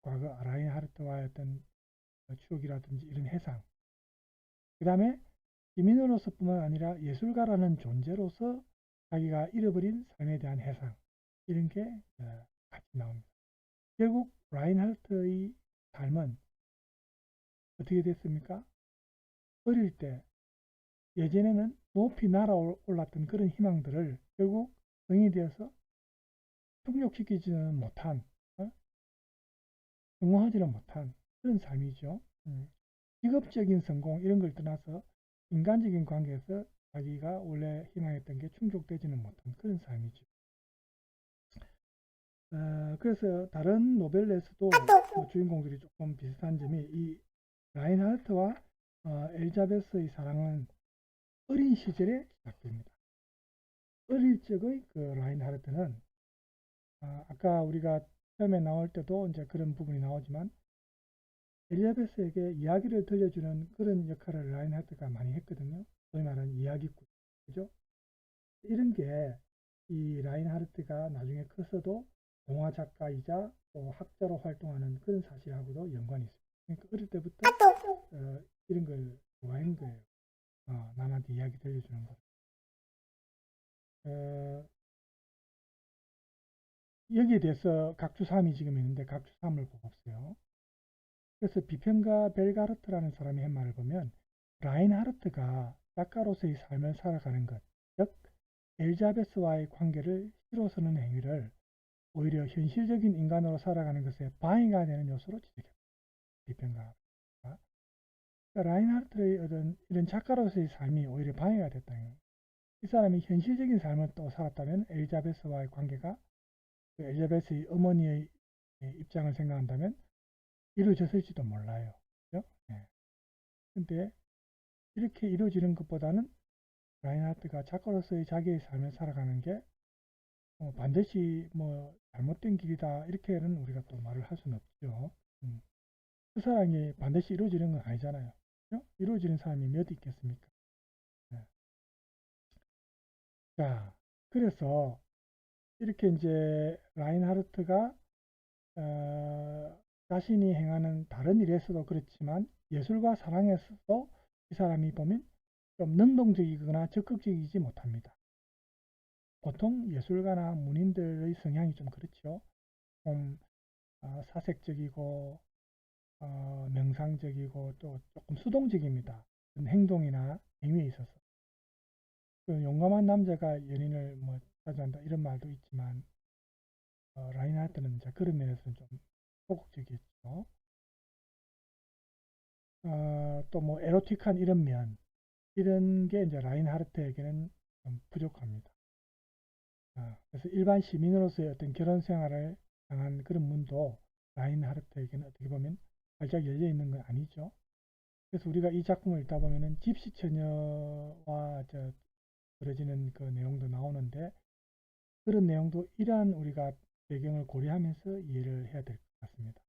과거 라인하르트와의 어떤 추억이라든지 이런 해상, 그 다음에 시민으로서뿐만 아니라 예술가라는 존재로서 자기가 잃어버린 삶에 대한 해상, 이런 게 같이 나옵니다. 결국 라인하르트의 삶은 어떻게 됐습니까? 어릴 때 예전에는 높이 날아올랐던 그런 희망들을 결국 성인이 되어서 충족시키지는 못한, 성공하지는 못한 그런 삶이죠. 직업적인 성공 이런 걸 떠나서 인간적인 관계에서 자기가 원래 희망했던 게 충족되지는 못한 그런 삶이죠. 그래서 다른 노벨에서도 주인공들이 조금 비슷한 점이, 이 라인하르트와 엘자베스의 사랑은 어린 시절에 시작됩니다. 어릴 적의 그 라인하르트는 아까 우리가 처음에 나올 때도 이제 그런 부분이 나오지만 엘리자베스에게 이야기를 들려주는 그런 역할을 라인하르트가 많이 했거든요. 소위 말하는 이야기꾼, 그죠? 이런 게 이 라인하르트가 나중에 커서도 동화 작가이자 또 학자로 활동하는 그런 사실하고도 연관이 있습니다. 그러니까 어릴 때부터 이런 걸 좋아하는 거예요. 남한테 이야기 들려주는 거. 여기에 대해서 각주삼이 지금 있는데 각주삼을 보고 없어요. 그래서 비평가 벨가르트라는 사람이 한 말을 보면, 라인하르트가 작가로서의 삶을 살아가는 것, 즉 엘자베스와의 관계를 실어서는 행위를 오히려 현실적인 인간으로 살아가는 것에 방해가 되는 요소로 지적합니다. 비평가. 그러니까 라인하르트의 어떤 이런 작가로서의 삶이 오히려 방해가 됐다는 거예요. 이 사람이 현실적인 삶을 또 살았다면 엘자베스와의 관계가, 그 엘자베스의 어머니의 입장을 생각한다면 이루어졌을지도 몰라요. 그렇죠? 네. 근데 이렇게 이루어지는 것보다는 라인하르트가 작가로서의 자기의 삶을 살아가는 게 반드시 잘못된 길이다 이렇게는 우리가 또 말을 할 수는 없죠. 그 사랑이 반드시 이루어지는 건 아니잖아요. 그렇죠? 이루어지는 사람이 몇 있겠습니까? 네. 자, 그래서 이렇게 이제 라인하르트가 자신이 행하는 다른 일에서도 그렇지만 예술과 사랑에서도 이 사람이 보면 좀 능동적이거나 적극적이지 못합니다. 보통 예술가나 문인들의 성향이 좀 그렇죠. 좀 사색적이고 명상적이고 또 조금 수동적입니다. 행동이나 행위에 있어서. 그 용감한 남자가 연인을 차지한다 이런 말도 있지만 라인하르트는 그런 면에서는 좀 소극적이었죠. 또 에로틱한 이런 면, 이런 게 이제 라인하르트에게는 좀 부족합니다. 그래서 일반 시민으로서의 어떤 결혼 생활을 향한 그런 문도 라인하르트에게는 어떻게 보면 활짝 열려 있는 건 아니죠. 그래서 우리가 이 작품을 읽다 보면은 집시 처녀와 벌어지는 그 내용도 나오는데, 그런 내용도 이러한 우리가 배경을 고려하면서 이해를 해야 될 것 같습니다.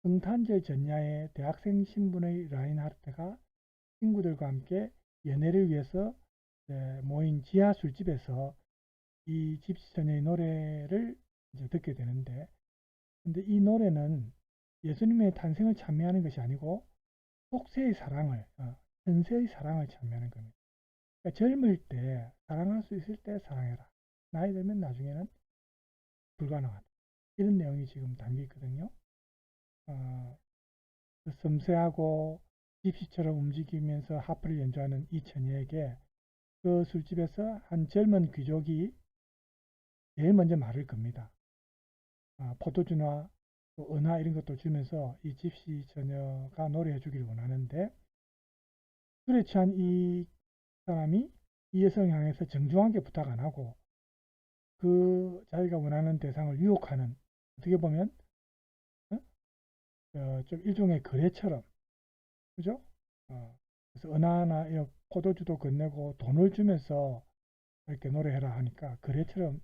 성탄절 전야에 대학생 신분의 라인하르트가 친구들과 함께 연애를 위해서 모인 지하 술집에서 이 집시처녀의 노래를 이제 듣게 되는데, 근데 이 노래는 예수님의 탄생을 찬미하는 것이 아니고 속세의 사랑을, 현세의 사랑을 찬미하는 겁니다. 그러니까 젊을 때 사랑할 수 있을 때 사랑해라. 나이 들면 나중에는 불가능하다. 이런 내용이 지금 담겨 있거든요. 섬세하고 집시처럼 움직이면서 하프를 연주하는 이 처녀에게 그 술집에서 한 젊은 귀족이 제일 먼저 말을 겁니다. 포도주나 또 은하 이런 것도 주면서 이 집시 처녀가 노래해 주기를 원하는데, 술에 취한 이 사람이 이 여성을 향해서 정중하게 부탁 안 하고 그 자기가 원하는 대상을 유혹하는, 어떻게 보면 좀 일종의 거래처럼, 그죠? 그래서 은하나 이런 포도주도 건네고 돈을 주면서 이렇게 노래해라 하니까 거래처럼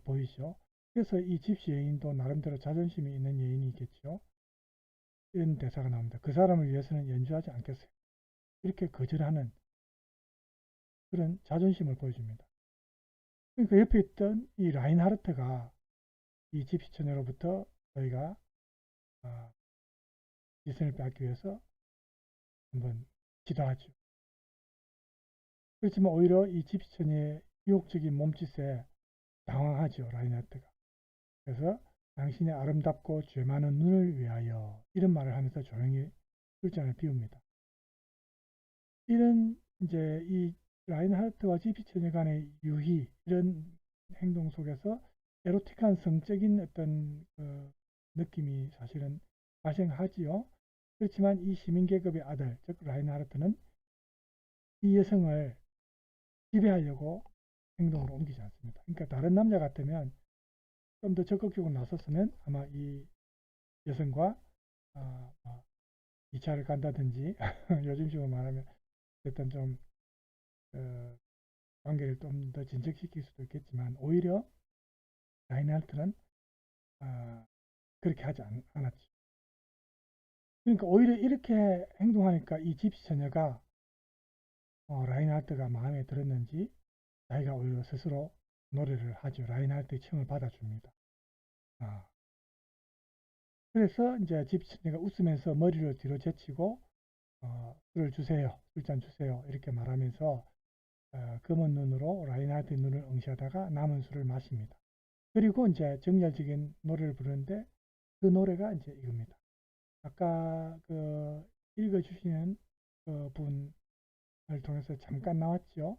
보이죠. 그래서 이 집시 여인도 나름대로 자존심이 있는 여인이겠죠. 이런 대사가 나옵니다. 그 사람을 위해서는 연주하지 않겠어요. 이렇게 거절하는 그런 자존심을 보여줍니다. 그러니까 옆에 있던 이 라인하르트가 이 집시 처녀로부터 저희가 시선을 빼앗기 위해서 한번 기도하죠. 그렇지만 오히려 이 집시 처녀의 유혹적인 몸짓에 당황하죠, 라인하르트가. 그래서 당신의 아름답고 죄 많은 눈을 위하여 이런 말을 하면서 조용히 술잔을 비웁니다. 이런 이제 이 라인하르트와 집시 처녀 간의 유희, 이런 행동 속에서 에로틱한 성적인 어떤 그 느낌이 사실은 발생하지요. 그렇지만 이 시민계급의 아들, 즉 라인하르트는 이 여성을 지배하려고 행동으로 옮기지 않습니다. 그러니까 다른 남자 같으면 좀 더 적극적으로 나섰으면 아마 이 여성과 2차를 간다든지 요즘식으로 말하면 어쨌든 좀 관계를 좀 더 진척시킬 수도 있겠지만, 오히려 라인하르트는 그렇게 하지 않았죠. 그러니까 오히려 이렇게 행동하니까 이 집시 처녀가 라인하르트가 마음에 들었는지 자기가 오히려 스스로 노래를 하죠. 라인하르트의 청을 받아줍니다. 그래서 이제 집시 처녀가 웃으면서 머리를 뒤로 제치고 술을 주세요, 술잔 주세요 이렇게 말하면서 검은 눈으로 라인하르트의 눈을 응시하다가 남은 술을 마십니다. 그리고 이제 정열적인 노래를 부르는데 그 노래가 이제 이겁니다. 아까 그 읽어주시는 그 분을 통해서 잠깐 나왔죠.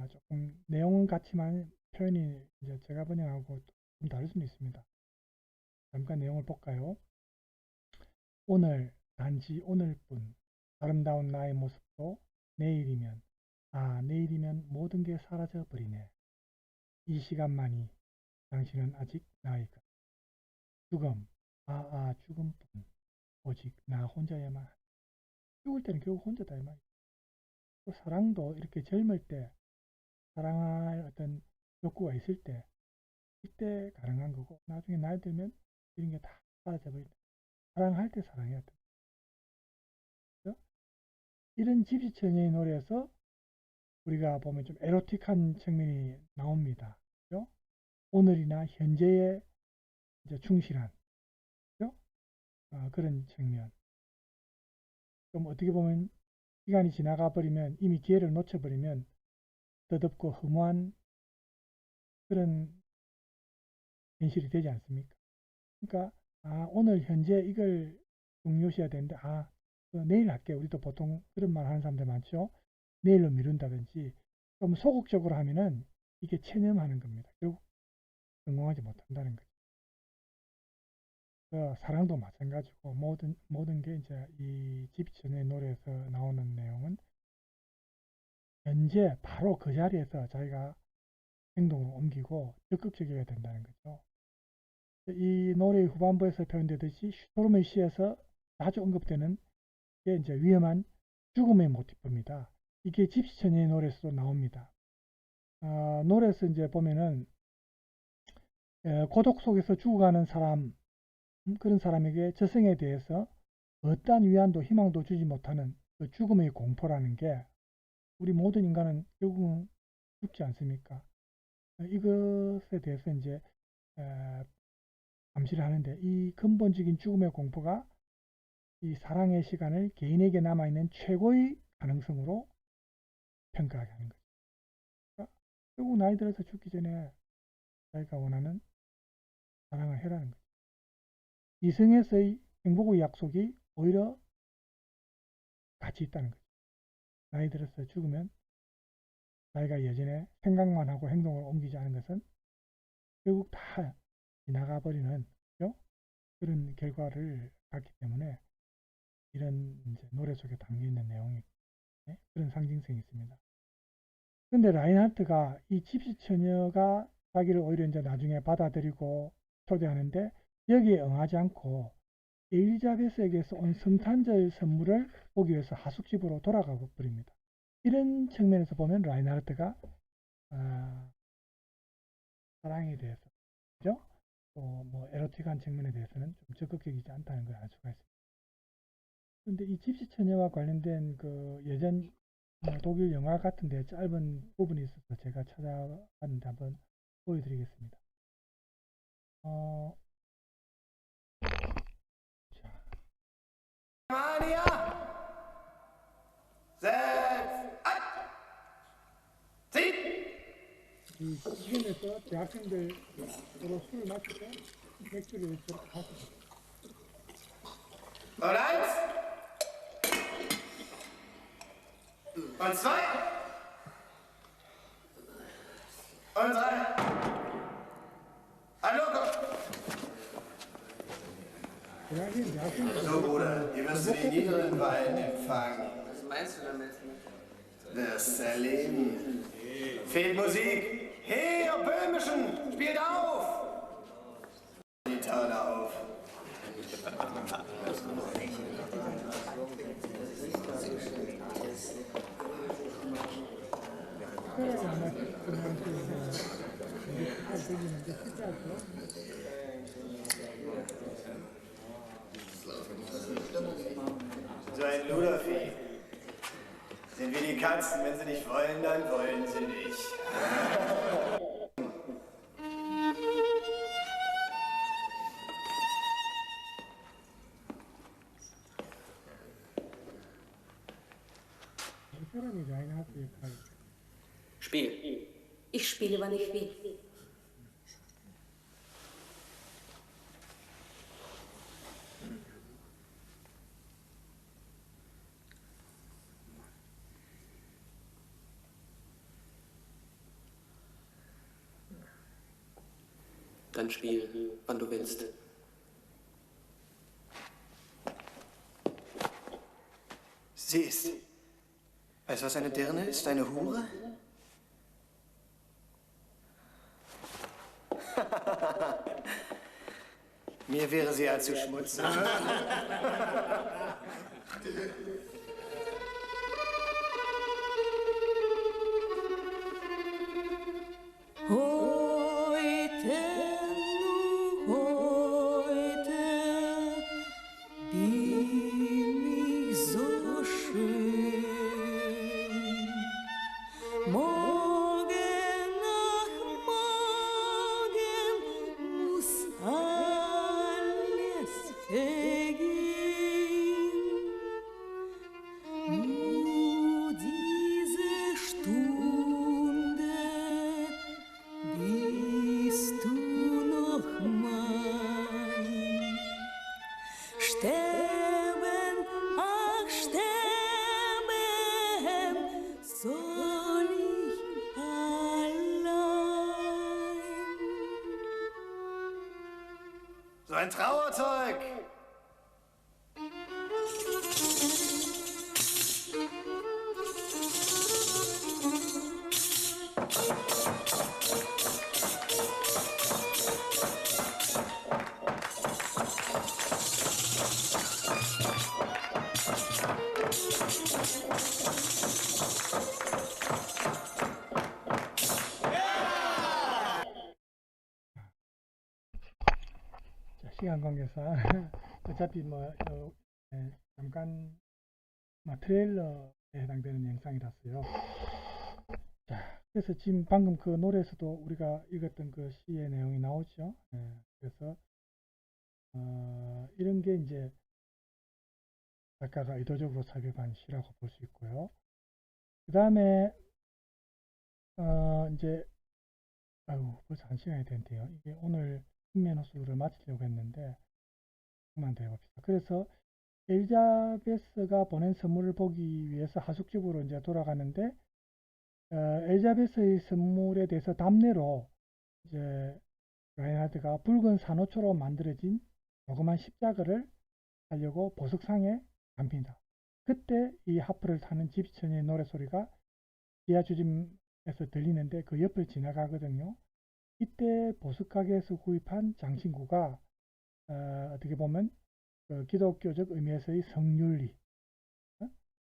조금 내용은 같지만 표현이 이제 제가 번역하고 좀 다를 수는 있습니다. 잠깐 내용을 볼까요? 오늘, 단지 오늘뿐 아름다운 나의 모습도 내일이면 모든 게 사라져 버리네. 이 시간만이 당신은 아직 나의 것. 죽음, 죽음뿐 오직 나 혼자야만. 죽을 때는 결국 혼자다 이 말이에요. 또 사랑도 이렇게 젊을 때 사랑할 어떤 욕구가 있을 때 이때 가능한 거고, 나중에 나이 들면 이런 게 다 사라져 버린다. 사랑할 때 사랑해야 돼. 그렇죠? 이런 집시처녀의 노래에서 우리가 보면 좀 에로틱한 측면이 나옵니다. 그렇죠? 오늘이나 현재에 이제 충실한, 그렇죠? 그런 측면. 좀 어떻게 보면 시간이 지나가 버리면, 이미 기회를 놓쳐 버리면 더덥고 허무한 그런 현실이 되지 않습니까? 그러니까 오늘 현재 이걸 중요시해야 되는데 내일 할게. 우리도 보통 그런 말 하는 사람들 많죠. 내일로 미룬다든지 좀 소극적으로 하면은 이게 체념하는 겁니다. 결국 성공하지 못한다는 거죠. 사랑도 마찬가지고 모든 게 이제 이 집시처녀의 노래에서 나오는 내용은 현재 바로 그 자리에서 자기가 행동을 옮기고 적극적이어야 된다는 거죠. 이 노래의 후반부에서 표현되듯이 슈토르의 시에서 자주 언급되는 게 이제 위험한 죽음의 모티프입니다. 이게 집시처녀의 노래에서도 나옵니다. 노래에서 이제 보면은 고독 속에서 죽어가는 사람, 그런 사람에게 저승에 대해서 어떠한 위안도 희망도 주지 못하는 그 죽음의 공포라는 게, 우리 모든 인간은 결국은 죽지 않습니까? 이것에 대해서 이제 암시를 하는데, 이 근본적인 죽음의 공포가 이 사랑의 시간을 개인에게 남아있는 최고의 가능성으로 평가하게 하는 거죠. 그러니까 결국 나이 들어서 죽기 전에 자기가 원하는 사랑을 해라는 거죠. 이승에서의 행복의 약속이 오히려 같이 있다는 거죠. 나이 들어서 죽으면 자기가 예전에 생각만 하고 행동을 옮기지 않은 것은 결국 다 지나가버리는, 그죠? 그런 결과를 갖기 때문에 이런 이제 노래 속에 담겨 있는 내용이 그런 상징성이 있습니다. 근데 라인하르트가 이 집시 처녀가 자기를 오히려 이제 나중에 받아들이고 초대하는데 여기에 응하지 않고 엘리자베스에게서 온 성탄절 선물을 보기 위해서 하숙집으로 돌아가 버립니다. 이런 측면에서 보면 라인하르트가 사랑에 대해서, 그죠? 또 뭐 에로틱한 측면에 대해서는 좀 적극적이지 않다는 걸 알 수가 있습니다. 그런데 이 집시 처녀와 관련된 그 예전 독일 영화 같은데 짧은 부분이 있어서 제가 찾아봤는데 한번 보여드리겠습니다. 자, Mania! Setz! Zieht! 이 시즌에서 대학생들 서로 술을 마시고 맥주를 저렇게 마시고 Und eins! Und zwei! Und drei! Hallo, komm! 대학생들 So, Bruder, hier wirst du den niederen Wein empfangen. Was meinst du damit? Wirst erleben. Fehlt Musik. Hey, ihr Böhmischen, spielt auf! Die Taune auf. 특별하게 안 마시면 들리는데 실제하죠. So ein Ludervieh. Sind wie die Katzen, wenn sie nicht wollen, dann wollen sie nicht. 이 사람이 라인하르트 역할. Spiel. Ich spiele, wann ich will. Dann spiel, wann du willst. Siehst. Weißt du, was eine Dirne ist? Eine Hure? Mir wäre sie allzu schmutzig. Heute, nur heute bin ich so schön. Morgen nach morgen muss alles vergehen. Nur diese Stunde bist du noch mein. Sterben, ach sterben, soll ich allein. So ein Trauerzeug. 자, 시간 관계상 어차피 잠깐 트레일러에 해당되는 영상이라서요. 자, 그래서 지금 방금 그 노래에서도 우리가 읽었던 그 시의 내용이 나오죠. 그래서 이런 게 이제 작가가 의도적으로 삽입한 시라고 볼 수 있고요. 그 다음에 이제 벌써 1시간이 됐는데요. 이게 오늘 힌메노스를 마치려고 했는데 그만 되봅시다. 그래서 엘자베스가 보낸 선물을 보기 위해서 하숙집으로 이제 돌아가는데 엘자베스의 선물에 대해서 답례로 이제 라인하르트가 붉은 산호초로 만들어진 조그만 십자가를 하려고 보석상에 담습니다. 그때 이 하프를 타는 집시처녀의 노래소리가 지하 주점에서 들리는데 그 옆을 지나가거든요. 이때 보석가게에서 구입한 장신구가 어떻게 보면 그 기독교적 의미에서의 성윤리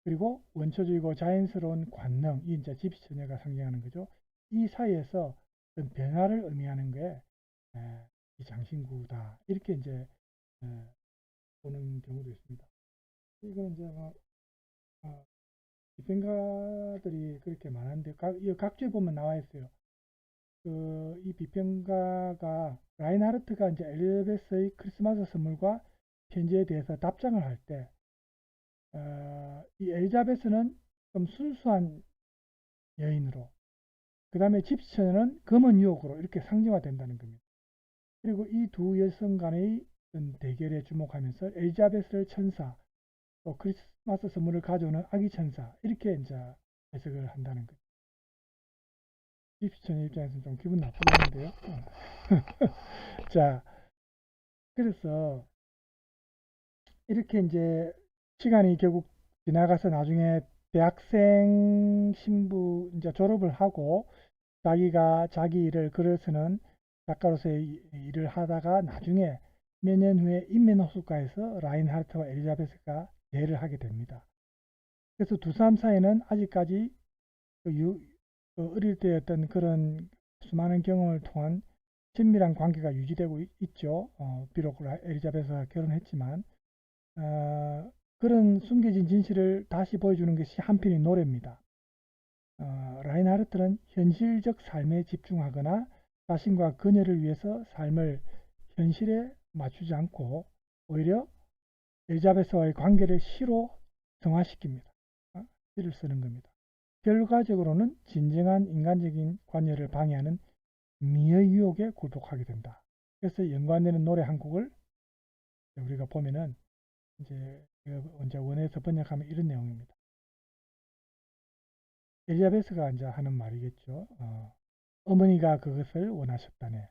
그리고 원초적이고 자연스러운 관능, 이 이제 집시처녀가 상징하는 거죠. 이 사이에서 어떤 변화를 의미하는 게 이 장신구다. 이렇게 이제 보는 경우도 있습니다. 이건 이제 비평가들이 그렇게 많은데 이 각주에 보면 나와 있어요. 이 비평가가 라인하르트가 이제 엘자베스의 크리스마스 선물과 편지에 대해서 답장을 할 때 이 엘자베스는 좀 순수한 여인으로 그 다음에 집시처녀는 검은 유혹으로 이렇게 상징화된다는 겁니다. 그리고 이 두 여성 간의 대결에 주목하면서 엘자베스를 천사, 또 크리스마스 선물을 가져오는 아기 천사 이렇게 이제 해석을 한다는 거죠. 집시처녀 입장에서는 좀 기분 나쁘겠는데요. 자, 그래서 이렇게 이제 시간이 결국 지나가서 나중에 대학생 신부 이제 졸업을 하고 자기가 자기 일을 글을 쓰는 작가로서의 일을 하다가 나중에 몇 년 후에 인민호숫가에서 라인하르트와 엘자베스가 대회를 하게 됩니다. 그래서 두 사람 사이는 아직까지 어릴 때 어떤 그런 수많은 경험을 통한 친밀한 관계가 유지되고 있죠. 비록 엘자베스가 결혼했지만 그런 숨겨진 진실을 다시 보여주는 것이 한편의 노래입니다. 라인하르트는 현실적 삶에 집중하거나 자신과 그녀를 위해서 삶을 현실에 맞추지 않고 오히려 엘자베스와의 관계를 시로 정화시킵니다. 시를 쓰는 겁니다. 결과적으로는 진정한 인간적인 관여를 방해하는 미의 유혹에 굴복하게 된다. 그래서 연관되는 노래 한 곡을 우리가 보면은 이제 원에서 번역하면 이런 내용입니다. 엘자베스가 이제 하는 말이겠죠. 어머니가 그것을 원하셨다네.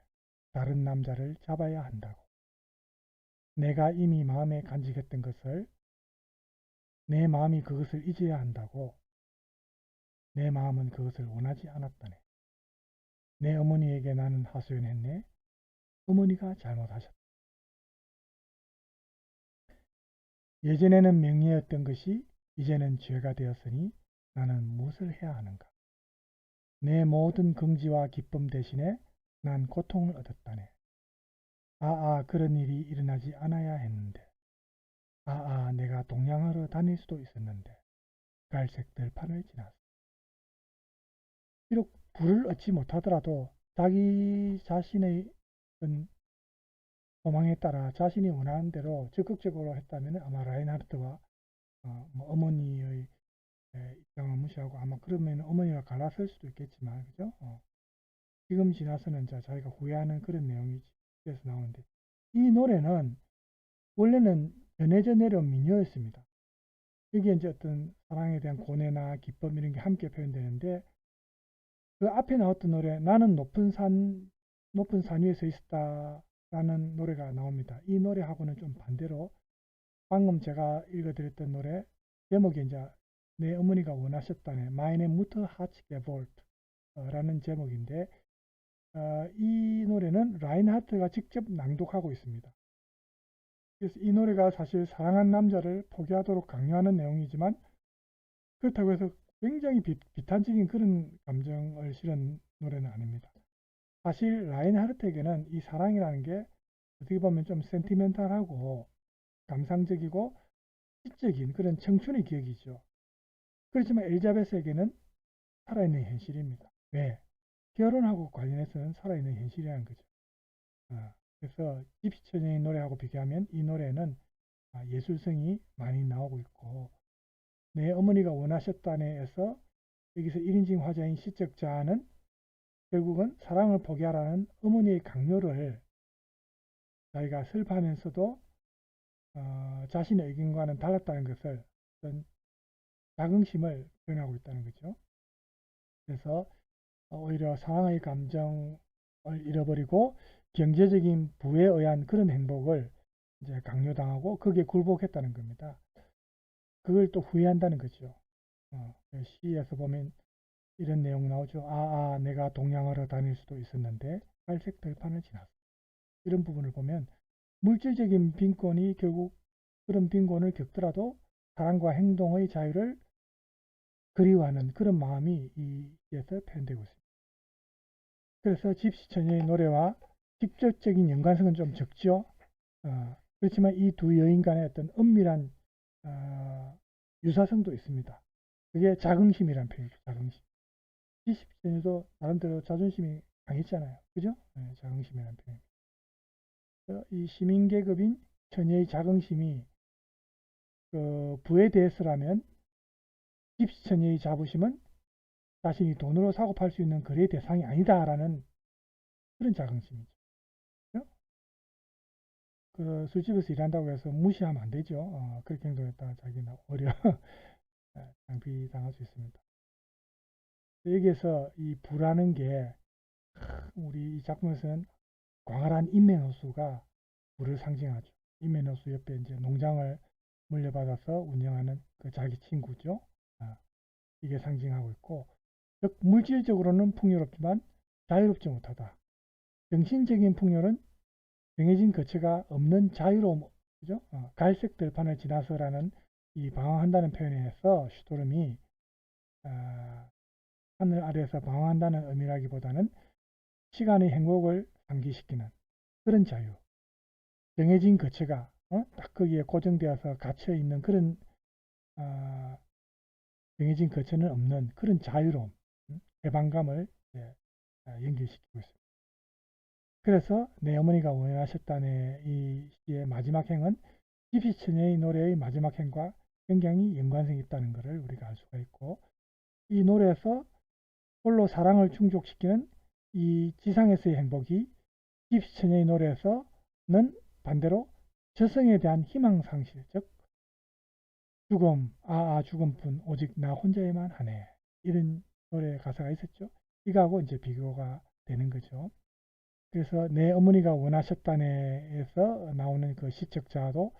다른 남자를 잡아야 한다고. 내가 이미 마음에 간직했던 것을 내 마음이 그것을 잊어야 한다고. 내 마음은 그것을 원하지 않았다네. 내 어머니에게 나는 하소연했네. 어머니가 잘못하셨다. 예전에는 명예였던 것이 이제는 죄가 되었으니 나는 무엇을 해야 하는가? 내 모든 긍지와 기쁨 대신에 난 고통을 얻었다네. 그런 일이 일어나지 않아야 했는데. 내가 동양하러 다닐 수도 있었는데. 갈색 들판을 지났어. 비록 부를 얻지 못하더라도 자기 자신의 소망에 따라 자신이 원하는 대로 적극적으로 했다면 아마 라인하르트와 어머니의 입장을 무시하고 아마 그러면 어머니가 갈라설 수도 있겠지만 그죠? 지금 지나서는 자기가 후회하는 그런 내용이 그래서 나오는데 이 노래는 원래는 전해져 내려온 민요였습니다. 여기에 이제 어떤 사랑에 대한 고뇌나 기쁨 이런 게 함께 표현되는데 그 앞에 나왔던 노래 나는 높은 산 위에 서 있었다 라는 노래가 나옵니다. 이 노래하고는 좀 반대로 방금 제가 읽어드렸던 노래 제목이 이제 내 어머니가 원하셨다네 Meine Mutter hat gewollt 라는 제목인데 이 노래는 라인하르트가 직접 낭독하고 있습니다. 그래서 이 노래가 사실 사랑한 남자를 포기하도록 강요하는 내용이지만 그렇다고 해서 굉장히 비탄적인 그런 감정을 실은 노래는 아닙니다. 사실 라인하르트에게는 이 사랑이라는 게 어떻게 보면 좀 센티멘탈하고 감상적이고 시적인 그런 청춘의 기억이죠. 그렇지만 엘자베스에게는 살아있는 현실입니다. 왜? 결혼하고 관련해서는 살아있는 현실이라는 거죠. 그래서 집시처녀의 노래하고 비교하면 이 노래는 예술성이 많이 나오고 있고 내 어머니가 원하셨다네에서 여기서 1인칭 화자인 시적 자아는 결국은 사랑을 포기하라는 어머니의 강요를 자기가 슬퍼하면서도 자신의 의견과는 달랐다는 것을 어떤 자긍심을 표현하고 있다는 거죠. 그래서 오히려 상황의 감정을 잃어버리고 경제적인 부에 의한 그런 행복을 이제 강요당하고 거기에 굴복했다는 겁니다. 그걸 또 후회한다는 거죠. 시에서 보면 이런 내용 나오죠. 내가 동양하러 다닐 수도 있었는데 갈색 들판을 지났어. 이런 부분을 보면 물질적인 빈곤이 결국 그런 빈곤을 겪더라도 사랑과 행동의 자유를 그리워하는 그런 마음이 이 시에서 표현되고 있습니다. 그래서 집시처녀의 노래와 직접적인 연관성은 좀 적죠. 그렇지만 이 두 여인 간의 어떤 은밀한 유사성도 있습니다. 그게 자긍심이란 표현이죠. 자긍심. 집시처녀도 나름대로 자존심이 강했잖아요. 그죠? 네, 자긍심이란 표현. 이 시민계급인 처녀의 자긍심이 부에 대해서라면 집시처녀의 자부심은 자신이 돈으로 사고 팔 수 있는 거래의 대상이 아니다라는 그런 자긍심이죠. 그 술집에서 일한다고 해서 무시하면 안 되죠. 그렇게 행동했다가 자기는 오히려 낭비당할 수 있습니다. 여기에서 이 부라는 게 우리 이 작품에서는 광활한 인면호수가 부를 상징하죠. 인면호수 옆에 이제 농장을 물려받아서 운영하는 그 자기 친구죠. 이게 상징하고 있고, 즉 물질적으로는 풍요롭지만 자유롭지 못하다. 정신적인 풍요는 정해진 거처가 없는 자유로움, 그죠? 갈색 들판을 지나서라는 이 방황한다는 표현에서 슈도름이 하늘 아래에서 방황한다는 의미라기보다는 시간의 행복을 상기시키는 그런 자유, 정해진 거처가 딱 거기에 고정되어서 갇혀 있는 그런 정해진 거처는 없는 그런 자유로움, 해방감을 연결시키고 있습니다. 그래서 내 어머니가 원하셨다네 이 시의 마지막 행은 집시처녀의 노래의 마지막 행과 굉장히 연관성이 있다는 것을 우리가 알 수가 있고, 이 노래에서 홀로 사랑을 충족시키는 이 지상에서의 행복이 집시처녀의 노래에서는 반대로 저승에 대한 희망 상실, 즉 죽음, 죽음뿐 오직 나 혼자에만 하네, 이런 노래 가사가 있었죠. 이거하고 이제 비교가 되는 거죠. 그래서 내 어머니가 원하셨다네에서 나오는 그 시적자도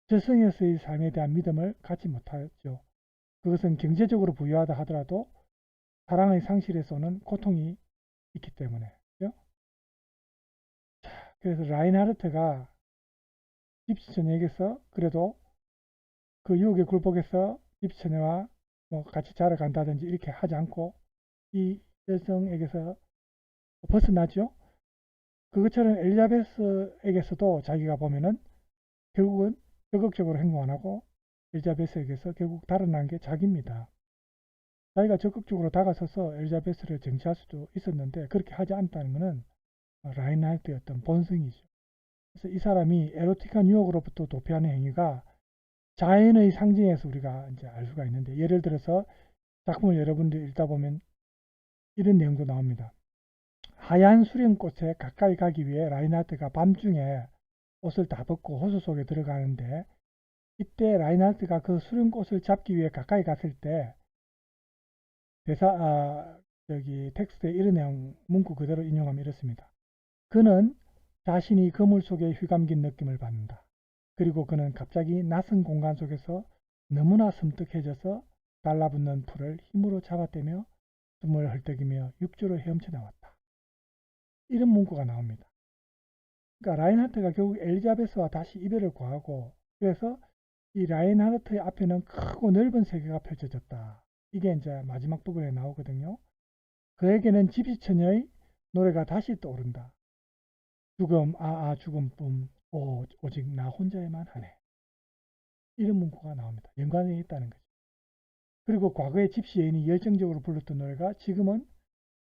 저승에서의 삶에 대한 믿음을 갖지 못하죠. 그것은 경제적으로 부유하다 하더라도 사랑의 상실에서 오는 고통이 있기 때문에. 그렇죠? 그래서 라인하르트가 집시처녀에게서 그래도 그 유혹에 굴복해서 집시처녀와 뭐 같이 자러 간다든지 이렇게 하지 않고 이 여성에게서 벗어나죠. 그것처럼 엘리자베스에게서도 자기가 보면은 결국은 적극적으로 행동 안 하고 엘리자베스에게서 결국 달아난 게 자기입니다. 자기가 적극적으로 다가서서 엘리자베스를 정치할 수도 있었는데 그렇게 하지 않았다는 것은 라인하르트의 어떤 본성이죠. 그래서 이 사람이 에로틱한 유혹으로부터 도피하는 행위가 자연의 상징에서 우리가 이제 알 수가 있는데, 예를 들어서 작품을 여러분들이 읽다 보면 이런 내용도 나옵니다. 하얀 수령꽃에 가까이 가기 위해 라인하르트가 밤중에 옷을 다 벗고 호수 속에 들어가는데, 이때 라인하르트가 그 수령꽃을 잡기 위해 가까이 갔을 때 텍스트에 이런 내용 문구 그대로 인용하면 이렇습니다. 그는 자신이 그물 속에 휘감긴 느낌을 받는다. 그리고 그는 갑자기 낯선 공간 속에서 너무나 섬뜩해져서 달라붙는 풀을 힘으로 잡아떼며 숨을 헐떡이며 육조로 헤엄쳐 나왔다. 이런 문구가 나옵니다. 그러니까 라인하르트가 결국 엘리자베스와 다시 이별을 구하고, 그래서 이 라인하르트의 앞에는 크고 넓은 세계가 펼쳐졌다. 이게 이제 마지막 부분에 나오거든요. 그에게는 집시처녀의 노래가 다시 떠오른다. 죽음, 죽음뿐 오직 나 혼자에만 하네. 이런 문구가 나옵니다. 연관이 있다는 거죠. 그리고 과거에 집시 여인이 열정적으로 불렀던 노래가 지금은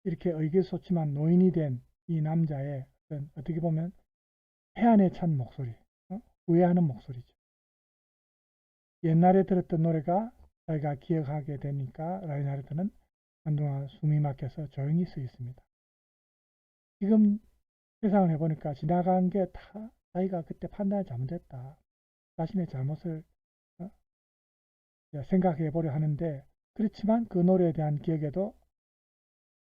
이렇게 의기소침한 노인이 된 이 남자의 어떻게 보면 해안에 찬 목소리, 후회하는 목소리죠. 옛날에 들었던 노래가 자기가 기억하게 되니까 라인하르트는 한동안 숨이 막혀서 조용히 서 있습니다. 지금 회상을 해보니까 지나간 게 다 자기가 그때 판단을 잘못했다. 자신의 잘못을 생각해 보려 하는데, 그렇지만 그 노래에 대한 기억에도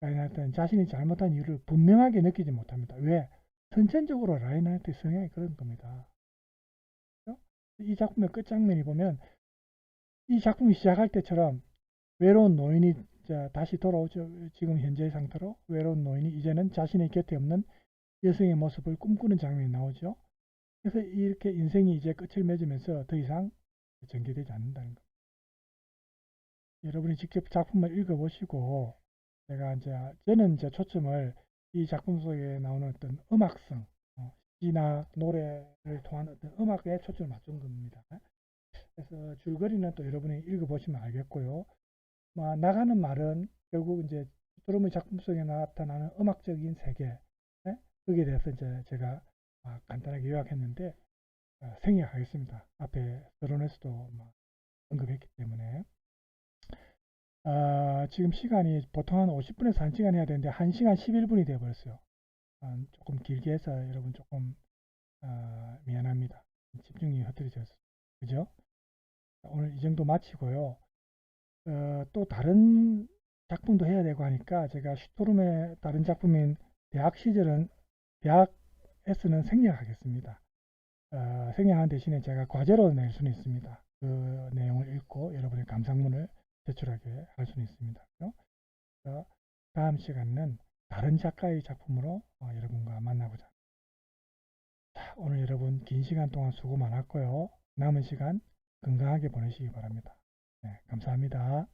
라인하르트는 자신이 잘못한 이유를 분명하게 느끼지 못합니다. 왜? 선천적으로 라인하르트의 성향이 그런 겁니다. 이 작품의 끝장면이 보면 이 작품이 시작할 때처럼 외로운 노인이 다시 돌아오죠. 지금 현재의 상태로 외로운 노인이 이제는 자신의 곁에 없는 여성의 모습을 꿈꾸는 장면이 나오죠. 그래서 이렇게 인생이 이제 끝을 맺으면서 더 이상 전개되지 않는다는 것. 여러분이 직접 작품을 읽어보시고 저는 이제 초점을 이 작품 속에 나오는 어떤 음악성, 시나 노래를 통한 어떤 음악에 초점을 맞춘 겁니다. 그래서 줄거리는 또 여러분이 읽어보시면 알겠고요. 나가는 말은 결국 이제 드럼의 작품 속에 나타나는 음악적인 세계, 거기에 대해서 이제 제가 간단하게 요약했는데 생략하겠습니다. 앞에 서론에서도 언급했기 때문에. 지금 시간이 보통 한 50분에서 1시간 해야 되는데 1시간 11분이 되어 버렸어요. 조금 길게 해서 여러분 조금 미안합니다. 집중이 흐트러졌어요. 그죠? 오늘 이 정도 마치고요. 또 다른 작품도 해야 되고 하니까 제가 슈토름의 다른 작품인 대학에서는 생략하겠습니다. 생략한 대신에 제가 과제로 낼 수는 있습니다. 그 내용을 읽고 여러분의 감상문을 제출하게 할 수는 있습니다. 그래서 다음 시간에는 다른 작가의 작품으로 여러분과 만나보자. 자, 오늘 여러분 긴 시간 동안 수고 많았고요. 남은 시간 건강하게 보내시기 바랍니다. 네, 감사합니다.